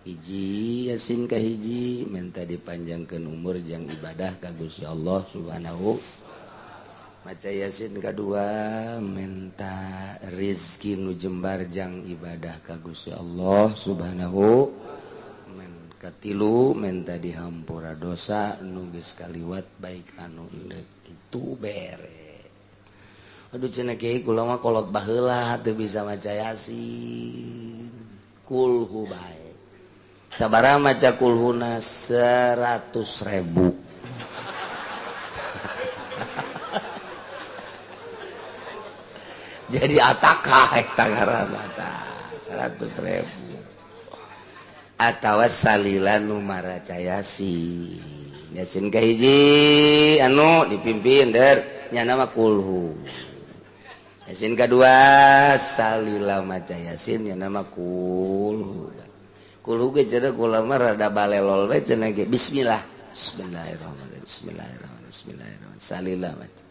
Speaker 1: Hiji yasin ka hiji minta dipanjangkeun umur jeung ibadah ka Gusti Allah Subhanahu. Maca yasin kadua minta rizki nu jembar jang ibadah ka Gusti Allah Subhanahu. Katilu minta dihampura dosa nu geus kaliwat baik anu indek kitu bere. Aduh cenah kiai kula mah kolot baheula teu bisa maca yasin. Kulhu bae. Sabaraha maca kulhuna 100.000. Jadi atakah tangaran mata 100.000 atawa salila nu maraca yasin yasin kahiji anu dipimpin der nya nama kulhu yasin kadua salila maca yasin nya nama kulhu ge cenah kula mah rada balelol we cenah ge bismillahirrahmanirrahim salila maca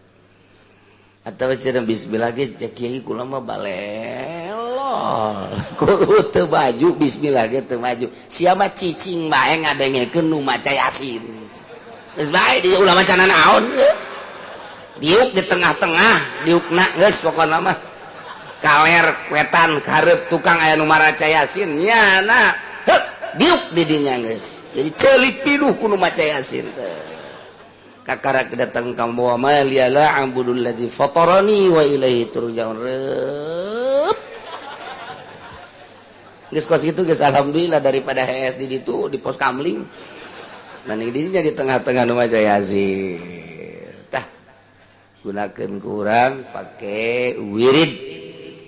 Speaker 1: atau cenah bismillah ge cek kiai kula mah balelol kudu teu maju bismillah ge teu maju sia mah cicing bae ngadengekeun nu maca yasin geus bae dia ulah macana naon geus diuk di tengah-tengah diukna geus pokona mah kaler wetan kareup tukang aya nu maca yasin nya na diuk di dinya geus jadi ceulik pinuh ku nu maca yasin kakara kedatang kamu wa ma liyala abudul ladzi fatarani wa ilaihi turja'un. Geus kos kitu geus alhamdulillah daripada HS di ditu di pos kamling. Mending dinya di tengah-tengah nu mah Yazid. Tah gunakeun ku urang pake wirid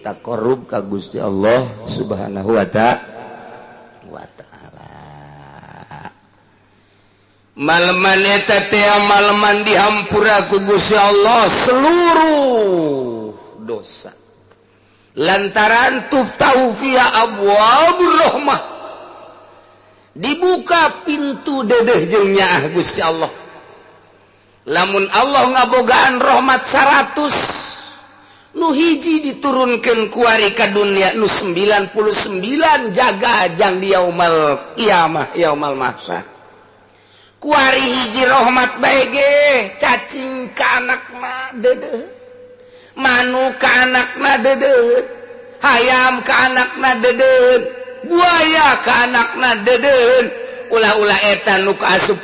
Speaker 1: taqarrub ka Gusti Allah Subhanahu wa ta'ala. Maleman eta teh maleman dihampura ku Gusti Allah seluruh dosa. Lantaran tuftahu fiha abwabur rahmah. Dibuka pintu dedeh jeung nyaah Gusti Allah. Lamun Allah ngabogaan rahmat 100 nu hiji diturunkeun ku ari ka dunya nu 99 jaga ajang di yaumul qiyamah yaumul mahsyar. Ku ari hiji rahmat bae ge cacing ka anakna dedeh, manuk ka anakna dedeh, hayam ka anakna dedeh, buaya ka anakna dedeh. Ulah-ulah eta nu kaasup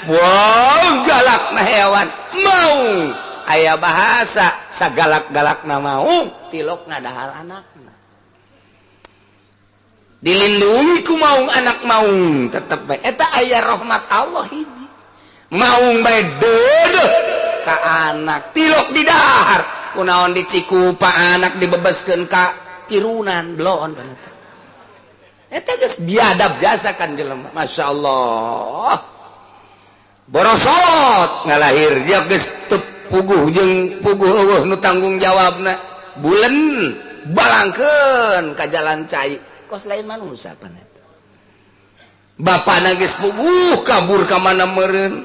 Speaker 1: galakna hewan maung. Aya bahasa sagalak-galakna maung tilokna dahar anakna. Dilindungi ku maung anak maung tetep bae. Eta aya rahmat Allah hiji. Maung bae dedeh ka anak tilok di dahar. Kunaon dicikupa anak dibebaskeun ka tirunan bloon banget. Eta geus biadab jasa kan jelema. Masyaallah. Borosot ngalahir dia geus puguh jeung puguh eueuh nu tanggung jawabna. Bulen balangkeun ka jalan cai. Kos lain manusia pan eta. Bapana geus puguh kabur ka mana meureun.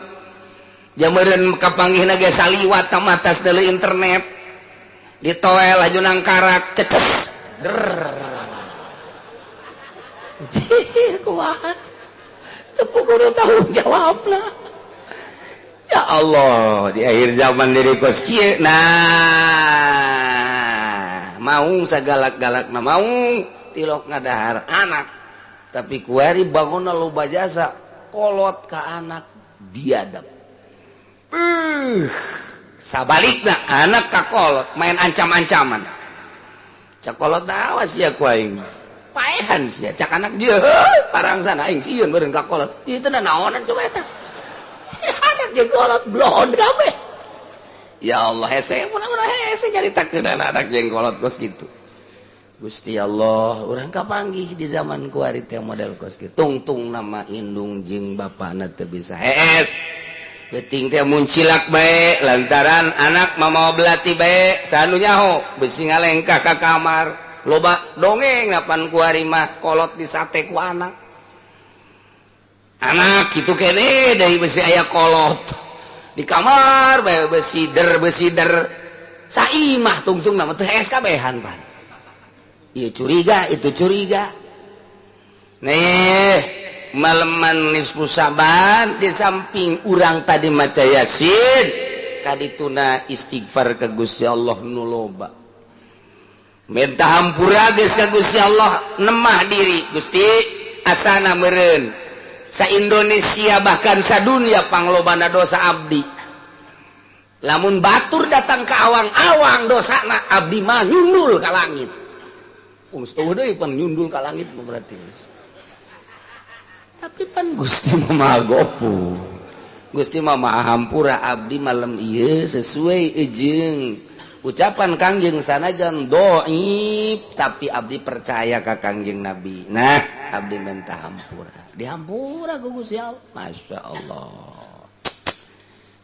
Speaker 1: Jameureun kapanggihna ge saliwat tamatas deuleu internet. Ditoel ajeunang karak ceces. Jih, kuat. Tepuk kudu tanggung jawab lah. Ya Allah, di akhir zaman dari kos kieu. Nah, maung sagalak-galakna maung tilok ngadahar anak. Tapi kuari bangunna loba jasa kolot ka anak biadab. Sabalikna anak ka kolot main ancam-ancaman. Cak kolot awas ya ku aing. Paehan sia cak anak dia parang sana aing sieun beureun ka kolot. Ieu teh naonan coba eta. Anak jeung kolot blond kabeh. Ya Allah hese mun-mun hese nyaritakeun anak jeung kolot kos kitu. Gusti Allah urang kapanggih di zaman kuari teh model kos kitu. Tungtung nama indung jeung bapana teu bisa hees. Geuting teh mun cilak bae lantaran anak mamawa belati bae sanu nyaho beusi ngalengkah ka kamar. Loba dongeng napan kuari mah kolot disate ku anak gitu kene dari besi aya kolot di kamar bae besider saimah tungtung nama teh es kabehan pan ieu curiga itu curiga nih maleman nisfu saban di samping urang tadi maca yasin kadituna istighfar ka Gusti Allah nu loba. Minta hampura geus ka Gusti Allah nemah diri Gusti asana meureun sa Indonesia bahkan sadunya panglobana dosa abdi lamun batur datang ke awang-awang dosana abdi mah nyundul ka langit eueuh deui pan nyundul ka langit berarti tapi pan Gusti mah maha gopu Gusti mah maha hampura abdi malam ieu sesuai jeung ucapan Kangjeng sanajan dhaif tapi abdi percaya ka Kangjeng Nabi. Nah, abdi minta hampura. Dihampura ku Gusti Allah. Masya Allah.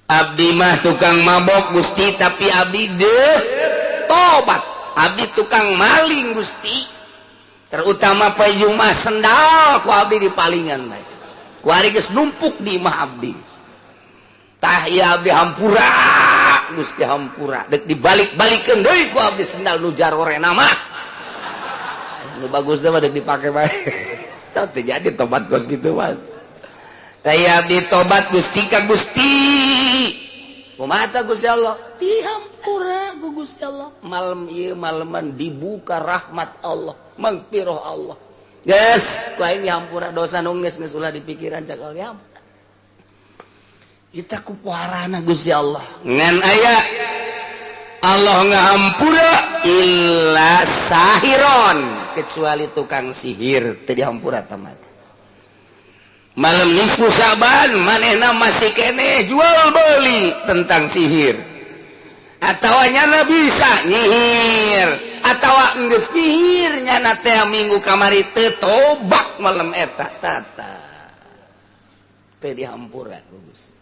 Speaker 1: Abdi mah tukang mabok Gusti tapi abdi tobat. Abdi tukang maling Gusti. Terutama payung mah sendal ku abdi di palingan bae. Ku ari geus numpuk di imah abdi. Tah ieu abdi hampura. Gusti hampura dek dibalik-balikeun deui ku abdi sendal nu jarorena mah nu bagus teh mah dek dipake bae tah teu jadi tobat kos kitu mah tah abdi tobat Gusti ka Gusti kumaha tah Gusti Allah dihampura ku Gusti Allah malam ieu maleman dibuka rahmat Allah magfirah Allah geus ku aing dihampura dosa nu geus ulah dipikiran cak Allah dihampura kita kupuarana Gusti Allah ngan aya Allah ngahampura illa sahiron kecuali tukang sihir teu dihampura tamat malam nisfu Sa'ban manehna masih kene jual beli tentang sihir atawa nyana bisa nyihir atawa geus nyihir nyana teh minggu kamari teu tobat malam eta tata teu dihampura ku Gusti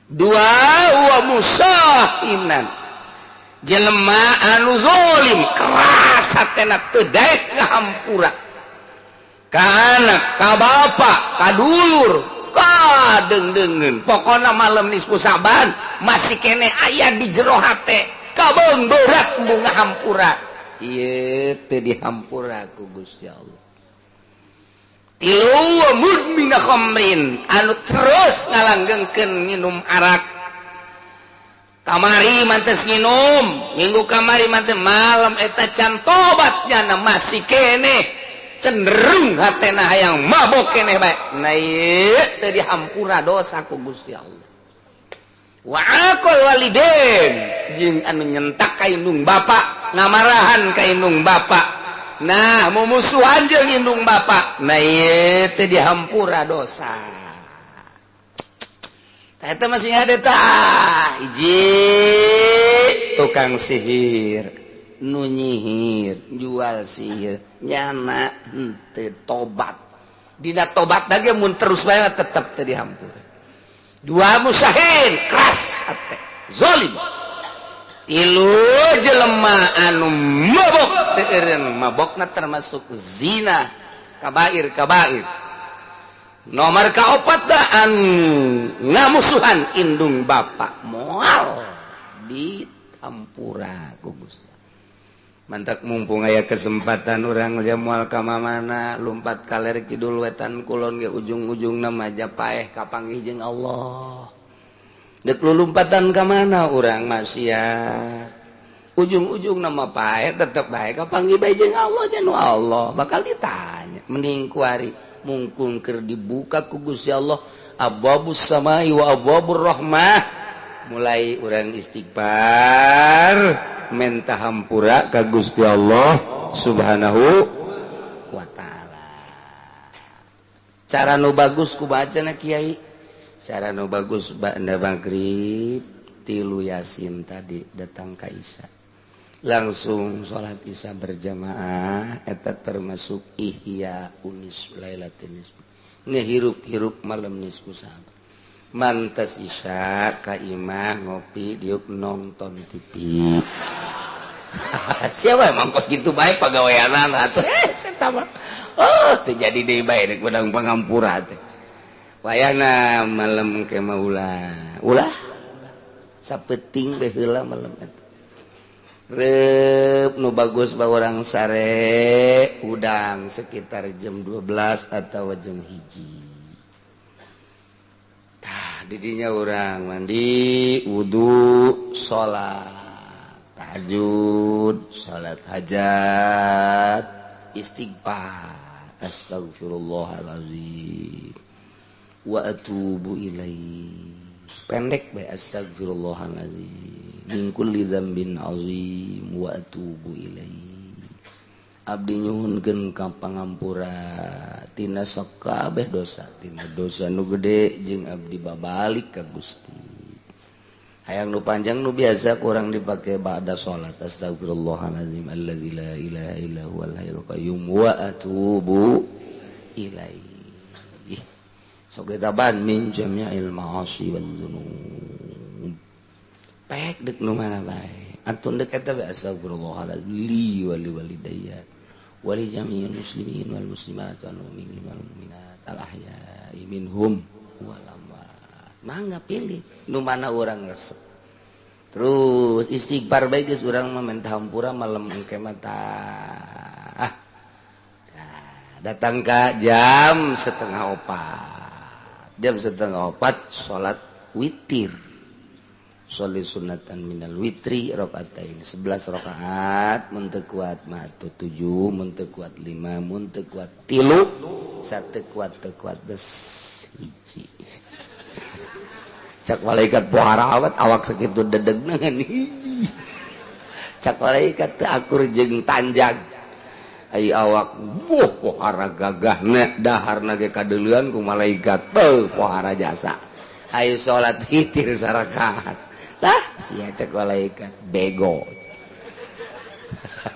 Speaker 1: dua wa musahinan jelema anu zalim keras hatena teu daek ngahampura ka anak ka bapak ka dulur ka deung-deungeun pokona malam nisfu Sa'ban masih kene aya di jero hate kabeung berat bunga hampura ieu teu dihampura ku Gusti Allah tilu mudmina khamrin anu terus ngalanggengkeun nginum arak kamari mantes nginum minggu kamari mantes malam eta can tobatnya masih kene cenderung hatena hayang mabok keneh bae na ieu teu dihampura dosa ku Gusti Allah wa aqul walidain jeung anu nyentak ka indung bapa ngamarahan ka indung bapa nah mumusuhan jeung indung bapa na ieu teu dihampura dosa eta masih ada tah hiji tukang sihir nu nyihir jual sihir nyana henteu tobat dina tobat lagi mun terus bae tetep teu dihampura dua musahin keras hate zalim tilu jelema anu mabok teu eureun mabokna termasuk zina kabair nomor kaopat da anu ngamusuhan indung bapa moal dihampura ku Gusti mantak mumpung aya kesempatan urang lia moal ka mamana lumpat ka ler kidul wetan kulon ge ujung-ujungna Majapahit kapanggih jeung Allah deuk lulumpatan ka mana urang maksiat ujung-ujungna Majapahit tetep bae kapanggih bae jeung Allah jeung Allah bakal ditanya mending kuari mungkung keur dibuka ku Gusti Allah abwabus samai wa abwabur rahmah mulai urang istighfar minta hampura ka Gusti Allah Subhanahu wa taala. Cara nu bagus ku bacana kiai. Cara nu bagus ba'da maghrib tilu yasin tadi datang ka isya. Langsung salat isya berjamaah eta termasuk ihya unis lailatul nisfu. Ngehirup-hirup malam nisfu Sa'ban. Mantas isya ka imah ngopi diuk nonton TV. Siapa emang kos gitu baik pagaweanan atuh eta mah. Oh, teu jadi deui bae rek bedang pangampura teh. Wayahna malam ke mah ulah sapeting bae heula malam eta. Reup nu bagus ba urang sare udang sekitar jam 12 atau jam 1. Didinya orang mandi wudu sholat tahajud sholat hajat istighfar astagfirullahaladzim wa atubu ilaihi pendek bae astagfirullahaladzim min kulli dzambin azim wa atubu ilaihi abdi nyuhunkeun ka pangampura tina sakabeh dosa tina dosa nu gede jeung abdi babalik ka Gusti hayang nu panjang nu biasa kurang dipake ba'da salat astagfirullahalazim alladzi la ilaha illa huwal hayyul qayyum wa atubu ilaihi sok ditaban min jami'il ma'asi wal dzunub pek deuk nu mana bae antun deuk eta bae astagfirullahalazim li wa li walidayya wali jami'il muslimin wal muslimat wal mu'minin wal mu'minat al ahya'i minhum wal amwat mangga pilih nu mana urang resep terus istighfar bae geus urang mah minta hampura malam engke mata datang ka jam 3:30 salat witir sholli sunatan minal witri rakaatain 11 rakaat mun teu kuat mah 7 mun teu kuat 5 mun teu kuat 3 sateu kuat teu kuat 10 hiji cak malaikat pohara awak segitu dedeg nangan hiji cak malaikat teu akur jeung tanjag ai awak pohara gagahna daharna ge kadeuleun ku malaikat pohara jasa ai salat witir sarakaat lah sia cak malaikat bego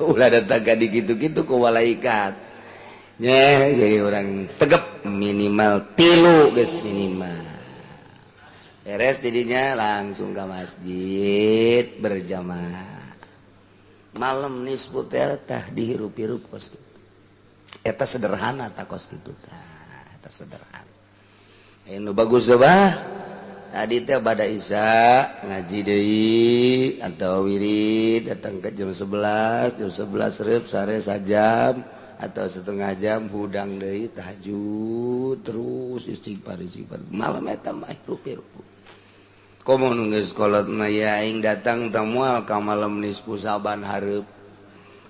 Speaker 1: ulah datang ka dikitu-kitu ku malaikat nya jadi orang tegep minimal 3 geus minimal beres tidinya langsung ke masjid berjamaah malam nisfu teh dihirup-hirup kos kitu eta sederhana ta kos kitu tah eta sederhana anu bagus bah tadi teh bada isya ngaji deui atau wirid datang ke jam 11 reup sare sajam atau setengah jam hudang deui tahajud terus istighfar malam eta mah hirup-hirup komo nu geus kolot mah ya aing datang teh moal ka malam nisfu saban hareup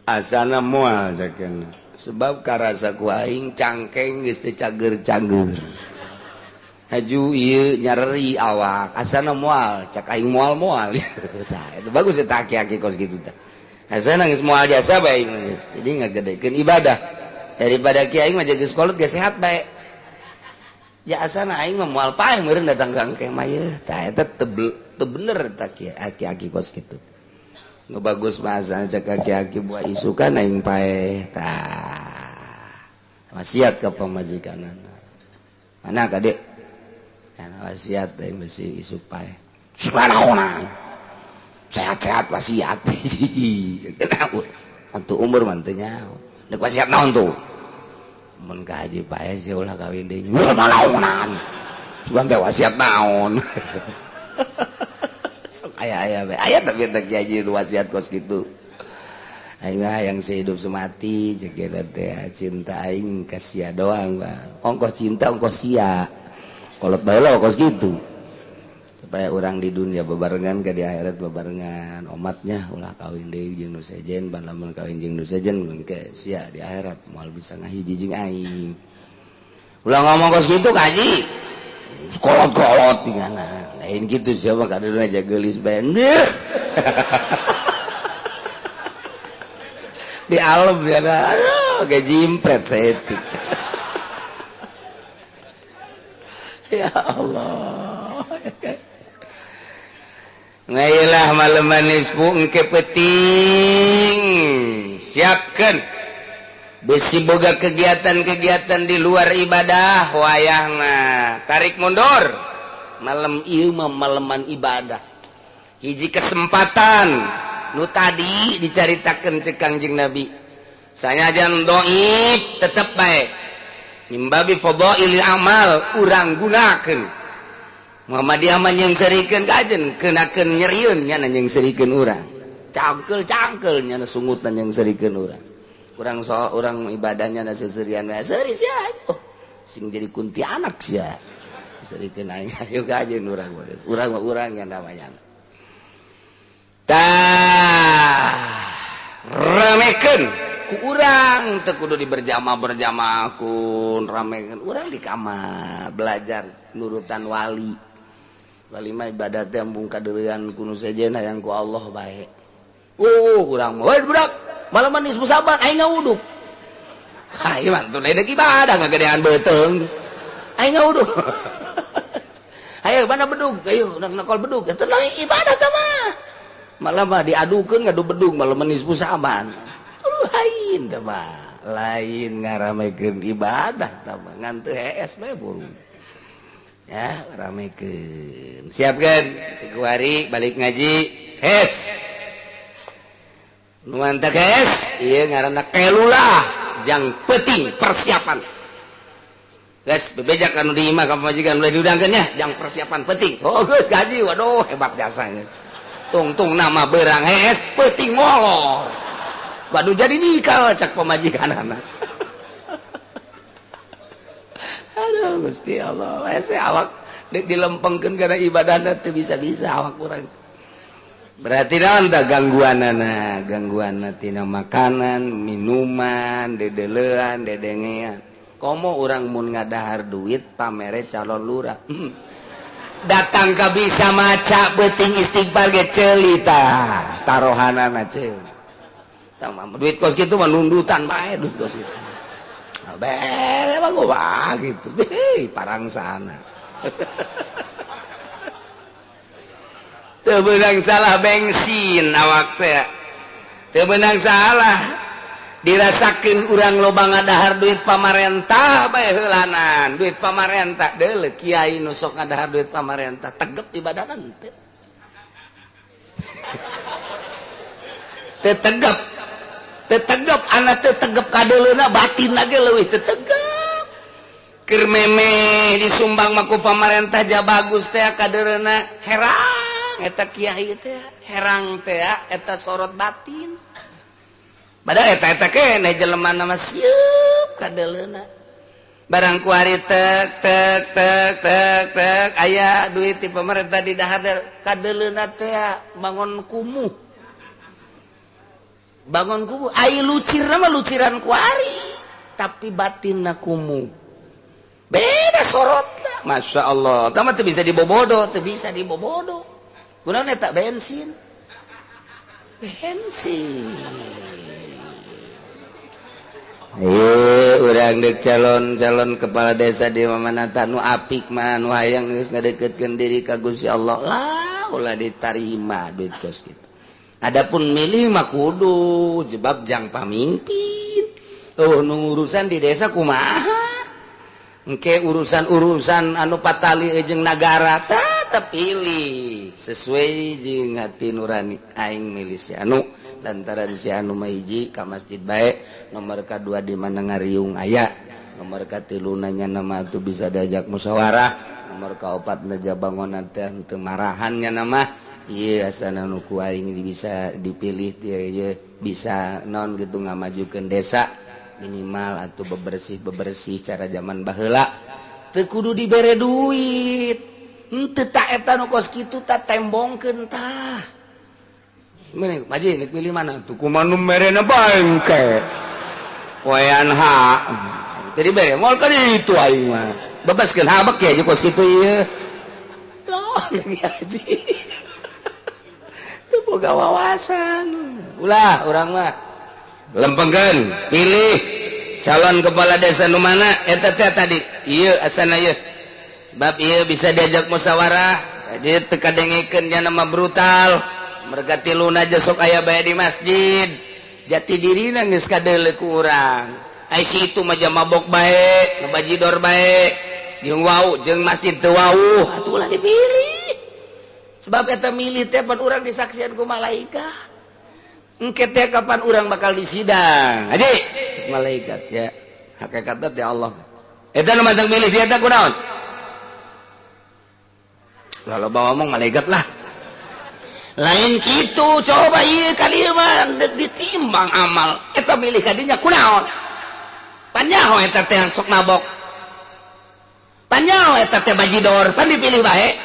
Speaker 1: asana moal sakeuna sebab karasa ku aing cangkeng geus teu cager-cager haju ieu nyareri awak asana moal cak aing moal tah itu bagus eta aki-aki kos kitu tah asana geus moal jasa bae geus jadi ngagedekeun ibadah daripada ki aing mah geus kolot geus sehat bae ya asana aing mah moal paeh meureun datang ka engke mah yeuh tah eta teu bener tah aki-aki kos kitu nu bagus mah asana cak aki-aki buah isukan aing paeh tah wasiat ka pamajikanana mana ka Dek wasiat aing bisi isuk paeh subhanallah sehat-sehat wasiat atuh umur mah teu nyaho deuk wasiat naon tuh mun ka haji paeh sih ulah kawin deui malaonan sugan teh wasiat naon sok aya bae aya tapi teh haji wasiat kos kitu aing hayang sehidup semati ceuk eta teh cinta aing ka sia doang ongkoh cinta ongkoh sia kolot bae lah kos kitu supaya orang di dunia bebarengan ke di akhirat bebarengan omatnya ulah kawin deui jeung nu sejen ban lamun kawin jeung nu sejen engke sia di akhirat moal bisa ngahiji jeung aing ulah ngomong kos kitu ka haji kolot-kolot tinggalna lain kitu sia mah kadeureuna aja geulis bae di alam ya aduh ge jimpret saeutik ya Allah ngailah malaman nisfu engke penting siapkan besi boga kegiatan-kegiatan di luar ibadah wayahna tarik mundur malam ieu mah malaman ibadah hiji kesempatan nu tadi dicaritakeun cek Kangjeng Nabi sanyajan dhaif tetep bae mimbabi fadailil amal urang gunakeun Muhammadiyah mah nyengsarikeun ka ajeun keunakeun nyerieun nya nyengsarikeun urang cangkeul nya sungutan nyengsarikeun urang urang ibadahnya na seuseurean wae seuri sia ayo sing jadi kuntilanak sia sarikeun aing ayo ka ajeun urang urang nya namanya tah ramekeun ku urang teu kudu berjamaah kun ramekeun urang di kamar belajar nurutan wali mah ibadah teh embung kadeurean ku nu sejen hayang ku Allah bae urang mah we budak malaman nisfu saban aing ngawuduk ieu mah teh deuk ibadah ngagedean beuteung aing ngawuduk ayo mana bedug ayo nakol bedug eta ibadah teh mah malah mah diadukeun ngadu bedug malaman nisfu saban lain teh mah lain ngaramekeun ibadah teh mah ngan teu hees bae burung ya ramekeun siapkeun 3 hari balik ngaji hes nu anta hes ieu ngaranna kelulah jang penting persiapan geus bebejak anu di imah ka pamajikan mulai diudangkeun nya jang persiapan penting oh geus gaji waduh hebat jasa geus tungtung nama beurang hes penting molor waduh jadi nikah cak pamajikanana aduh Gusti Allah ese awak dilempengkeun kana ibadahna teu bisa-bisa awak urang berarti naon tah gangguanna tina makanan minuman dedeleuan dedengean komo urang mun ngadahar duit pamere calon lurah datang ka bisa maca beuting istighfar ge celita tarohanana ceul duit kos kitu mah nundutan bae duit kos kitu bere mah gua gitu parang sana teu beunang salah bensin awak teh teu beunang salah dirasakeun urang loba ngadahar duit pamarentah bae heulanan duit pamarentah deuleu kiai nu sok ngadahar duit pamarentah tegep ibadahan teu tegep anak teu tegep kadeuleuna batinna ge leuwih teu tegep keur meme disumbang mah ku pamarentah ja bagus teh kadeureuna herang eta kiai teh herang teh eta sorot batin padahal eta kene jelema nama sieup kadeuleuna barang ku ari tek aya duit ti pemerintah di dahar kadeuleuna teh bangun kumuh ai lucirna mah luciran ku ari tapi batinna kumuh beda sorotna Masya Allah tah mah teu bisa dibobodo kunaon eta bensin urang dek calon kepala desa di Mamanata nu apik mah nu hayang geus ngadeukeutkeun diri ka Gusti Allah lah ulah ditarima duit kos kitu. Adapun milih mah kudu jebab jang pamimpin. Nu urusan di desa kumaha? Engke urusan anu patali jeung nagara tetep pilih sesuai jeung hati nurani aing milih si anu lantaran si anu mah hiji ka masjid bae nomor kadua di mana ngariung aya nomor katilu nya nama tuh bisa diajak musyawarah nomor kaopat naja bangunan teh teu marahan nya nama ieu asana nu ku aing bisa dipilih dia bisa non gitu ngamajukeun desa minimal atuh bebersih cara zaman baheula teu kudu dibere duit henteu ta eta nu kos kitu ta tembongkeun tah mana maji nek pilih mana tuh kumaha nu merena bangke poean ha tadi bere moal ka ditu aing mah bebaskeun habek ya kos kitu ieu loh ngaji teu boga wawasan ulah urang mah lempengkeun pilih calon kepala desa nu mana eta teh tadi ieu asana ieu sebab ieu bisa diajak musyawarah jadi teu kadengekeun nya nama brutal merga tiluna aja sok aya bae di masjid jati dirina geus kadeuleu ku urang ai situ mah jam mabok bae ngabajidor bae jeung wau jeung masjid teu wau atuh ulah dipilih sebab eta milih teh pan urang disaksian ku malaikat engke teh kapan urang bakal disidang aji malaikat ya hakikatna teh Allah eta nu mantang milih si eta kunaon lalu bawa ngomong malaikat lah lain gitu coba ieu kalimat ditimbang amal eta milih kadinya kunaon panyaho eta teh sok nabok panyaho eta teh bajidor pan dipilih bae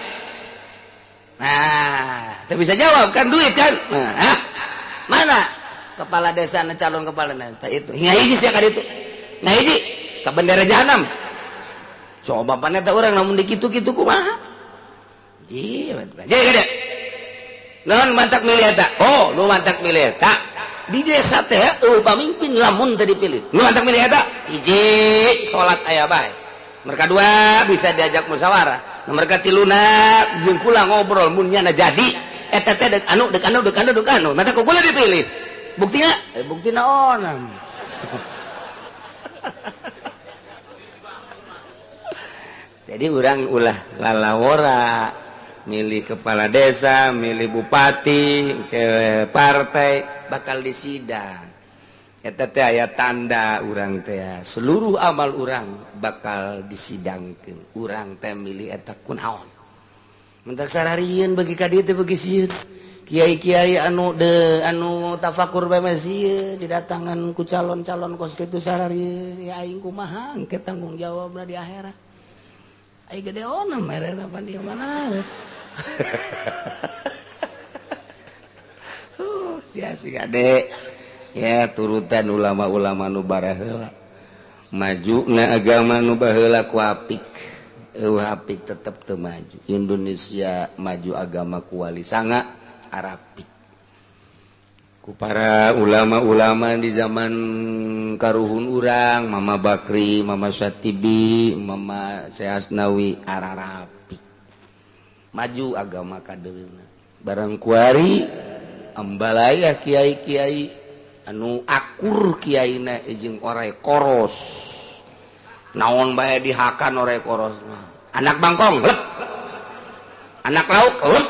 Speaker 1: nah teu bisa jawab kan duit kan nah mana kepala desa na calon kepala desa itu nya hiji sia ka ditu nah hiji ka bendera jahanam coba pan eta urang lamun dikitu-kitu kumaha ji gede naon mantak milih eta oh nu mantak milih eta di desa teh pamimpin lamun teu dipilih nu mantak milih eta hiji salat aya bae nomor kadua bisa diajak musyawarah nomor katiluna jeung kula ngobrol mun nya jadi eta teh dek anu mantak kula dipilih buktina naon jadi urang ulah lalawora milih kepala desa, milih bupati, ke partai bakal disidang. Eta teh aya tanda urang teh seluruh amal urang bakal disidangkeun. Urang teh milih eta kunaon. Mentak sararieun bagi ka dieu teh bagi sieun. Kiai-kiai anu tafakur bae mah sieun didatangan ku calon-calon kos kitu sararieun ya aing kumaha engke tanggung jawabna di akhirat. Ai gede ona merena pan di mana. Sia-sia dek ya turutan ulama-ulama nu baraheula majuna agama nu baheula ku apik apik tetap teu maju. Indonesia maju agama kuali sanga Arabik. Ku para ulama-ulama di zaman karuhun urang, Mama Bakri, Mama Syatibi, Mama Seasnawi Ararapik. Maju agama kadeuna. Barang kuari ambalaya kiai-kiai anu akur kiaina jeung orai koros. Naon bae dihakan orai koros mah. Anak bangkong, lep. Anak lauk, lep.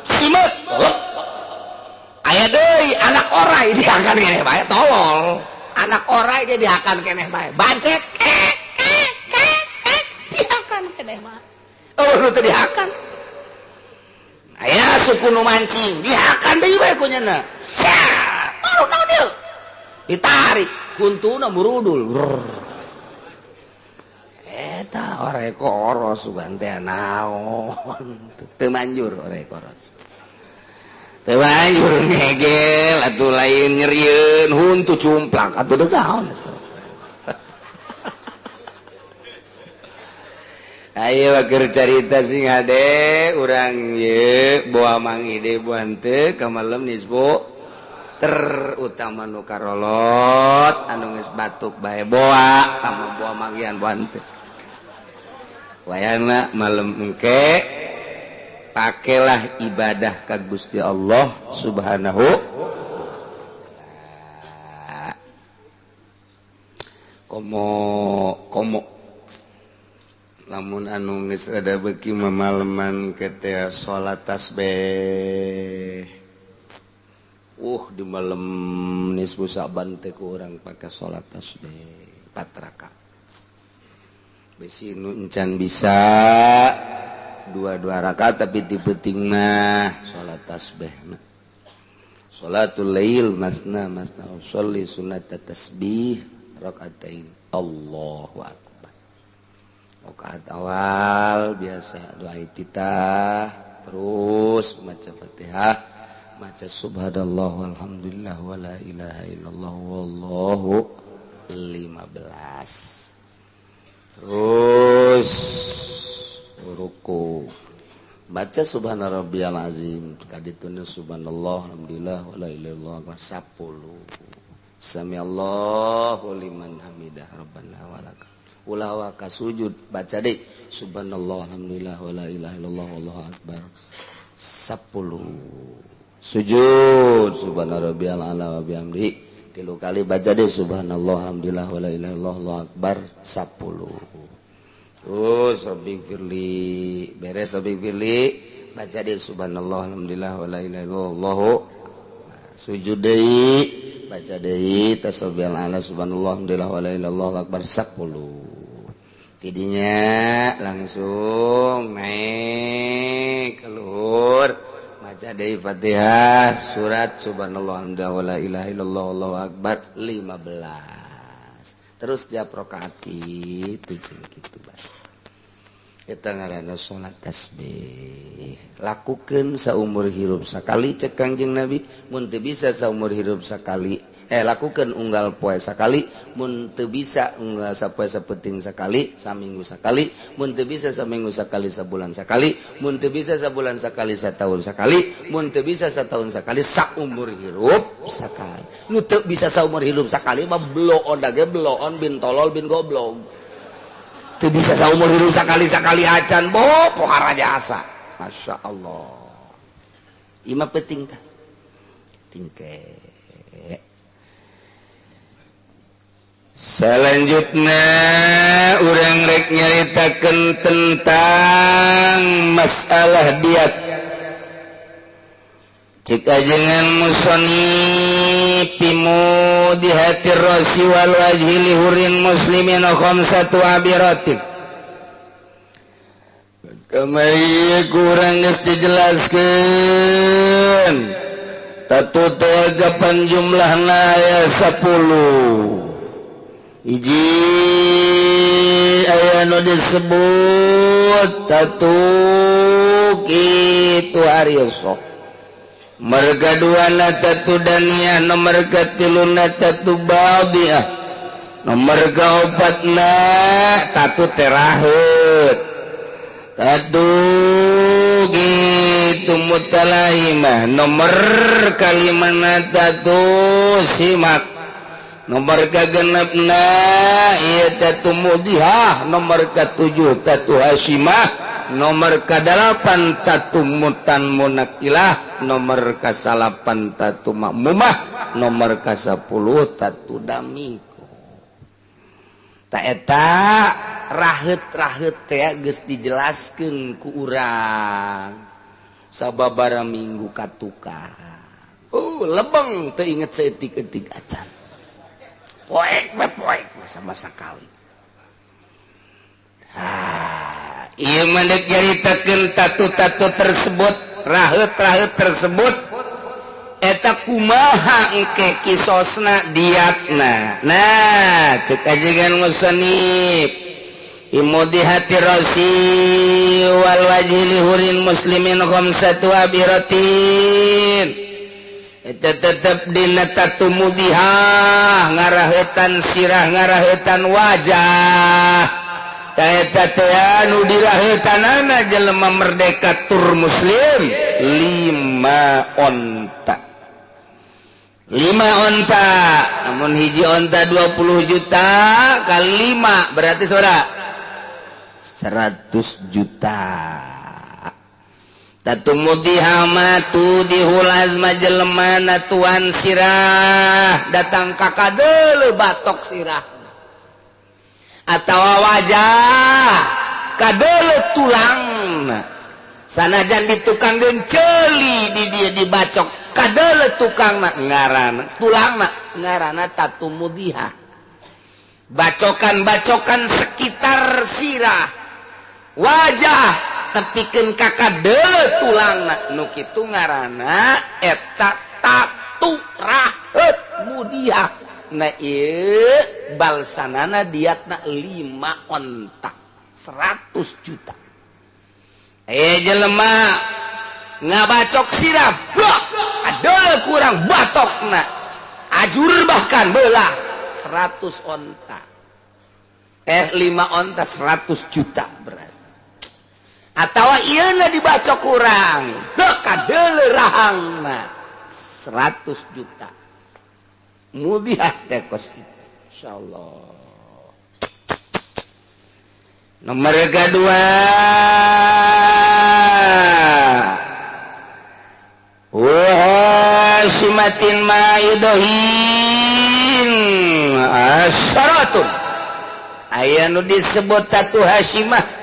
Speaker 1: Simet, lep. Aya deui anak orai dihakan keneh bae tolol. Anak orai ge dihakan keneh bae. Bancet dihakan keneh bae. Oh, nu teu dihakan. Aya suku nu mancing, dihakan deui bae ku nyeuna. Naon dieu? Ditarik, kuntuna murudul. Eta orai koros sugan teh naon? Teu manjur orai koros. Teu manjur ngegel atuh lain nyerieun huntu cumplak atuh deuk naon atuh. Ayo keur carita sing hade urang ieu boa mangide buan teu ka malem nisbu terutama nu karolot anu geus batuk bae boa sama boa mangian buan teu. Wayana malem engke pakelah ibadah ka Gusti Allah Subhanahu komo lamun anu geus rada beuki mamaleman ketea salat tasbih di malam nisfu Saban teh ku urang pake salat tasbih 4 rakaat besi nu encan bisa 2 rakaat tapi dipenting mah salat tasbih mah salatul lail masna sholli sunat tasbih rakaatain Allahu akbar. Rakaat awal biasa doa iftitah terus maca Fatihah maca subhanallah walhamdulillah wala ilaha illallah wallahu 15 terus ruku baca subhana rabbiyal azim kadituna subhanallah alhamdulillah wala ilaha illallah 10 sami Allahu liman hamidah rabbana walakal ulah wa kasujud baca deui subhanallah alhamdulillah wala ilaha illallah wallahu akbar 10 sujud subhana rabbiyal a'la wa bihamdihi 3 kali baca deui subhanallah alhamdulillah wala ilaha illallah wallahu akbar 10 terus Rabbi firli beres Rabbi firli baca deui subhanallah alhamdulillah wala ilaha illallah sujud deui baca deui tasbihal a'la subhanallah alhamdulillah wala ilaha illallah wallahu akbar 10 tidinya langsung naik keluar baca deui Fatihah surat subhanallah alhamdulillah wala ilaha illallah wallahu akbar 15 terus tiap rakaat itu gitu bae. Eta ngaranna salat tasbih. Lakukeun saumur hirup sakali cek Kangjeng Nabi, mun teu bisa saumur hirup sakali. Lakukeun unggal poe sakali, mun teu bisa unggal sapoe sapeting sakali, saminggu sakali, mun teu bisa saminggu sakali sabulan sakali, mun teu bisa sabulan sakali satahun sakali, mun teu bisa satahun sakali saumur hirup sakali. Nu teu bisa saumur hirup sakali mah bloon dage bloon bin tolol bin goblok. Teu bisa saumur hidup sakali acan pohara jasa. Masya Allah. Ima penting tah. Tingke. Selanjutnya urang rek nyaritakeun tentang masalah diat. Cik ajengan musoni pimu di hati rosi wal wajhi lihurin muslimin khamsatu abiratin. Kamari kurang geus dijelaskeun. Tatu tagapan jumlahna aya 10. Iji aya nu disebut tatu kitu ariosok. Marga duana tatu daniyah nomor katiluna tatu ba'diyah nomor kaopatna tatu teraheut Tatu gitu mutalaimah nomor kalimana tatu simak nomor kagenepna ieu tatu mudihah nomor ka-7 tatu hasimah nomor ka-8 tatu mutan munakilah nomor ka-8 tatu makmumah nomor ka-10 tatu damiko ta eta raheut-raheut teh geus dijelaskeun ku urang sababaraha minggu ka tukang. Lebeng teu inget saeutik-eutik acan. Poek sama sekali. Ieu mah deuk nyaritakeun tatu-tatu tersebut, raheut-raheut tersebut eta kumaha engke kisosna diatna. Nah, ceuk ajengan musannif imudihati rasi wal wajhi hurin muslimin khamsatu abiratin. Eta tetep dina tatu mudihah ngaraheutan sirah ngaraheutan wajah. Ta eta teh anu diraheutanana jelema merdeka tur muslim 5 onta. 5 onta, namun hiji onta 20 juta kali 5 berarti saudara 100 juta. Tatu mudihamatu dihulaz majelemana tuan sirah datang kakadeuleu batok sirah atawa wajah kadeuleu tulangna sanajan ditukang geunceuli di dia dibacok kadeuleu tukangna ngaranna tulangna ngaranna tatu mudihah bacokan-bacokan sekitar sirah wajah tepikeun kakadeuleu tulangna nu kitu ngaranna eta tatu raheut mudihah. Na ieu balsanana diatna 5 onta 100 juta. Jelema ngabacok sirah adeuleu kurang batokna ajur bahkan beulah 100 onta 5 onta 100 juta berarti. Atawa ieuna dibacok kurang kadeuleu rahangna 100 juta mudihah teh kos itu insyaallah. Nomor kedua simatin maidohin asyaratun aya nu disebut tatu hasimah.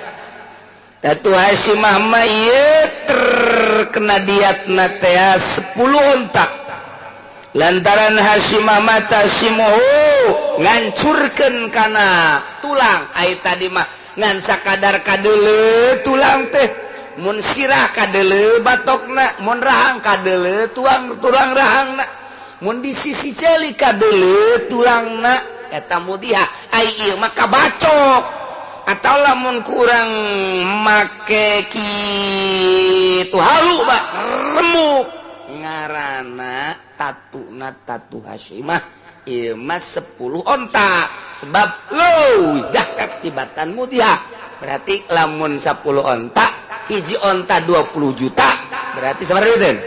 Speaker 1: Tatu hasimah mah ieu terkena diatna teh 10 onta lantaran hasimah mata simuhu ngancurkeun kana tulang ai tadi mah ngan sakadar kadeuleu tulang teh mun sirah kadeuleu batokna mun rahang kadeuleu tulang rahangna mun di sisi ceuli kadeuleu tulangna eta mudihah ai ieu mah kabacok atau lamun kurang make kitu halu bak remuk ngaranna tatu hasimah ieu mah 10 onta sebab leuwih dahsyat tibatan mudihah berarti lamun 10 onta hiji onta 20 juta berarti sabaraha duit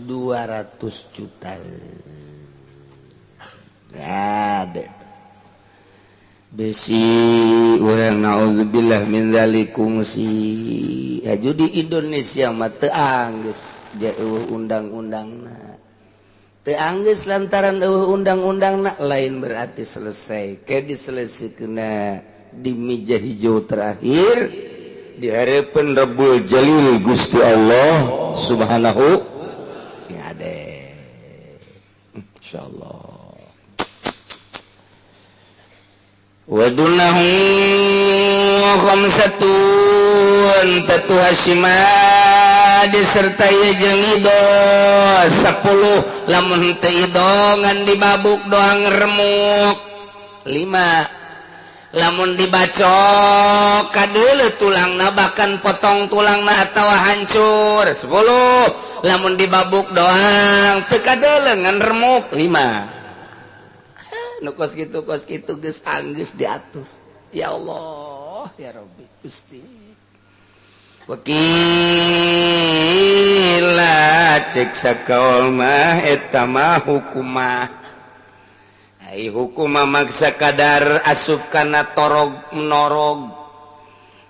Speaker 1: 200 juta gade besi urang naudzubillah min zalikum si aju di Indonesia mah teu anggeus eueuh undang-undangna teu anggeus lantaran eueuh undang-undangna lain berarti selesai ke diselesikeunna di meja hijau terakhir di hareupeun Rabbul Jalil Gusti Allah Subhanahu sing ade insyaallah. Wadunahu khamsatun tatu hasimah disertai jeung ido 10 lamun teu ido ngan dibabuk doang remuk 5 lamun dibacok kadeuleu tulangna bahkan potong tulangna atawa hancur 10 lamun dibabuk doang teu kadeuleu ngan remuk 5 nu kos gitu geus anggeus diatur ya Allah ya Rabbi Gusti. wakila cek sakaul mah eta mah hukumah ai hukumah maksa kadar asup kana torog menorog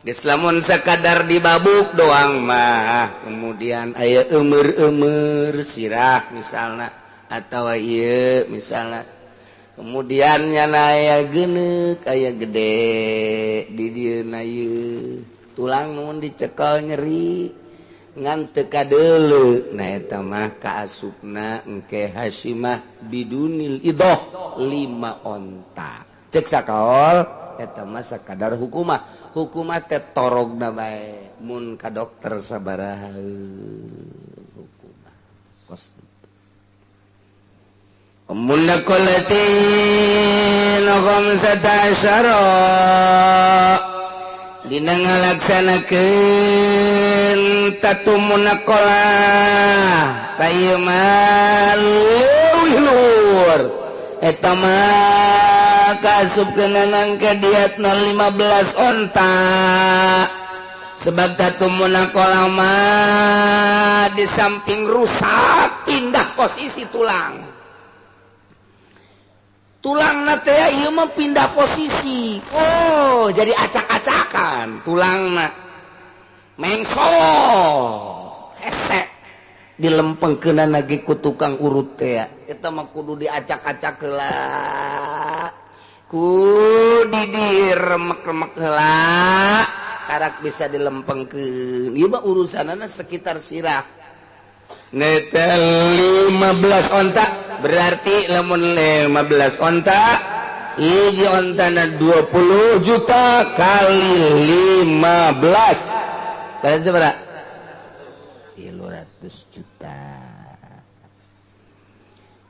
Speaker 1: geus lamun sakadar dibabuk doang mah kemudian aya eumer-eumer sirah misalna atawa ieu misalna kemudian nyana aya geuneuk aya gede di dieuna ieu tulang mun dicekel nyeri ngan teu kadeuleu nah eta mah kaasupna engke Hasyimah bidunil idoh 5 onta cek sakaol eta mah sakadar hukumah teh torogna bae mun ka dokter sabaraha hukumah kos mun nakolatin khamsata asyara dina ngalaksanakeun tatu munakolah tayeu mah leuwih luhur eta mah kaasupkeun nangka diatna 15 onta sebab tatu munakolah mah di samping rusak pindah posisi tulang teh ieu mah pindah posisi. Oh, jadi acak-acakan tulangna. Mengso. Hese dilempengkeunana ge ku tukang urut teh. Eta mah kudu diacak-acak heula. Ku diremek-remek heula. Karak bisa dilempengkeun. Ieu mah urusanana sekitar sirah. Neta 15 onta berarti lamun 15 onta hiji ontana 20 juta kali 15 kali seberapa 300 juta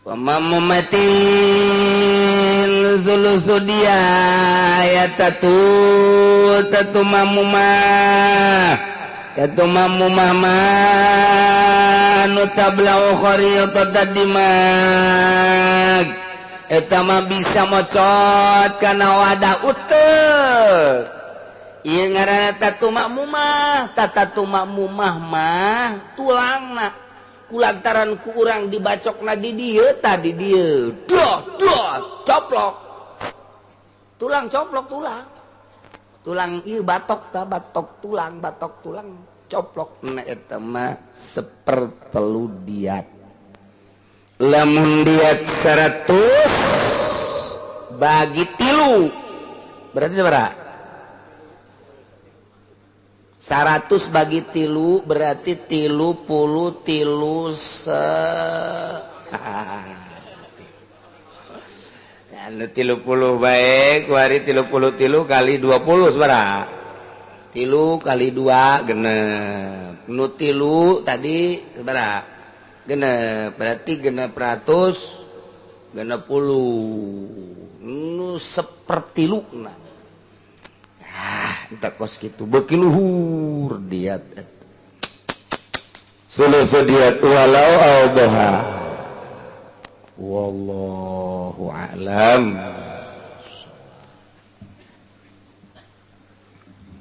Speaker 1: pamamumatin zulusudia ya tatu mamumah Katu mamumah nu tablau khariyatat dimag eta mah bisa mocot kana wadah uteuk ieu ngaranna tatu mamumah mah tulangna kulantaran ku urang dibacokna di dieu tadi dieu doh coplok tulang ieu batok tulang coplok na eta mah sepertelu diat lamun diat 100 bagi 3 berarti seberapa 100 bagi 3 berarti 33 anu 30 bae kuari 33 kali 20 sabaraha 3 kali 2 genep nu 3 tadi sabaraha genep berarti genep ratus genep puluh nu sepertiluna entah kos kitu beuki luhur diat sulusu diat walau au boha wallahu a'lam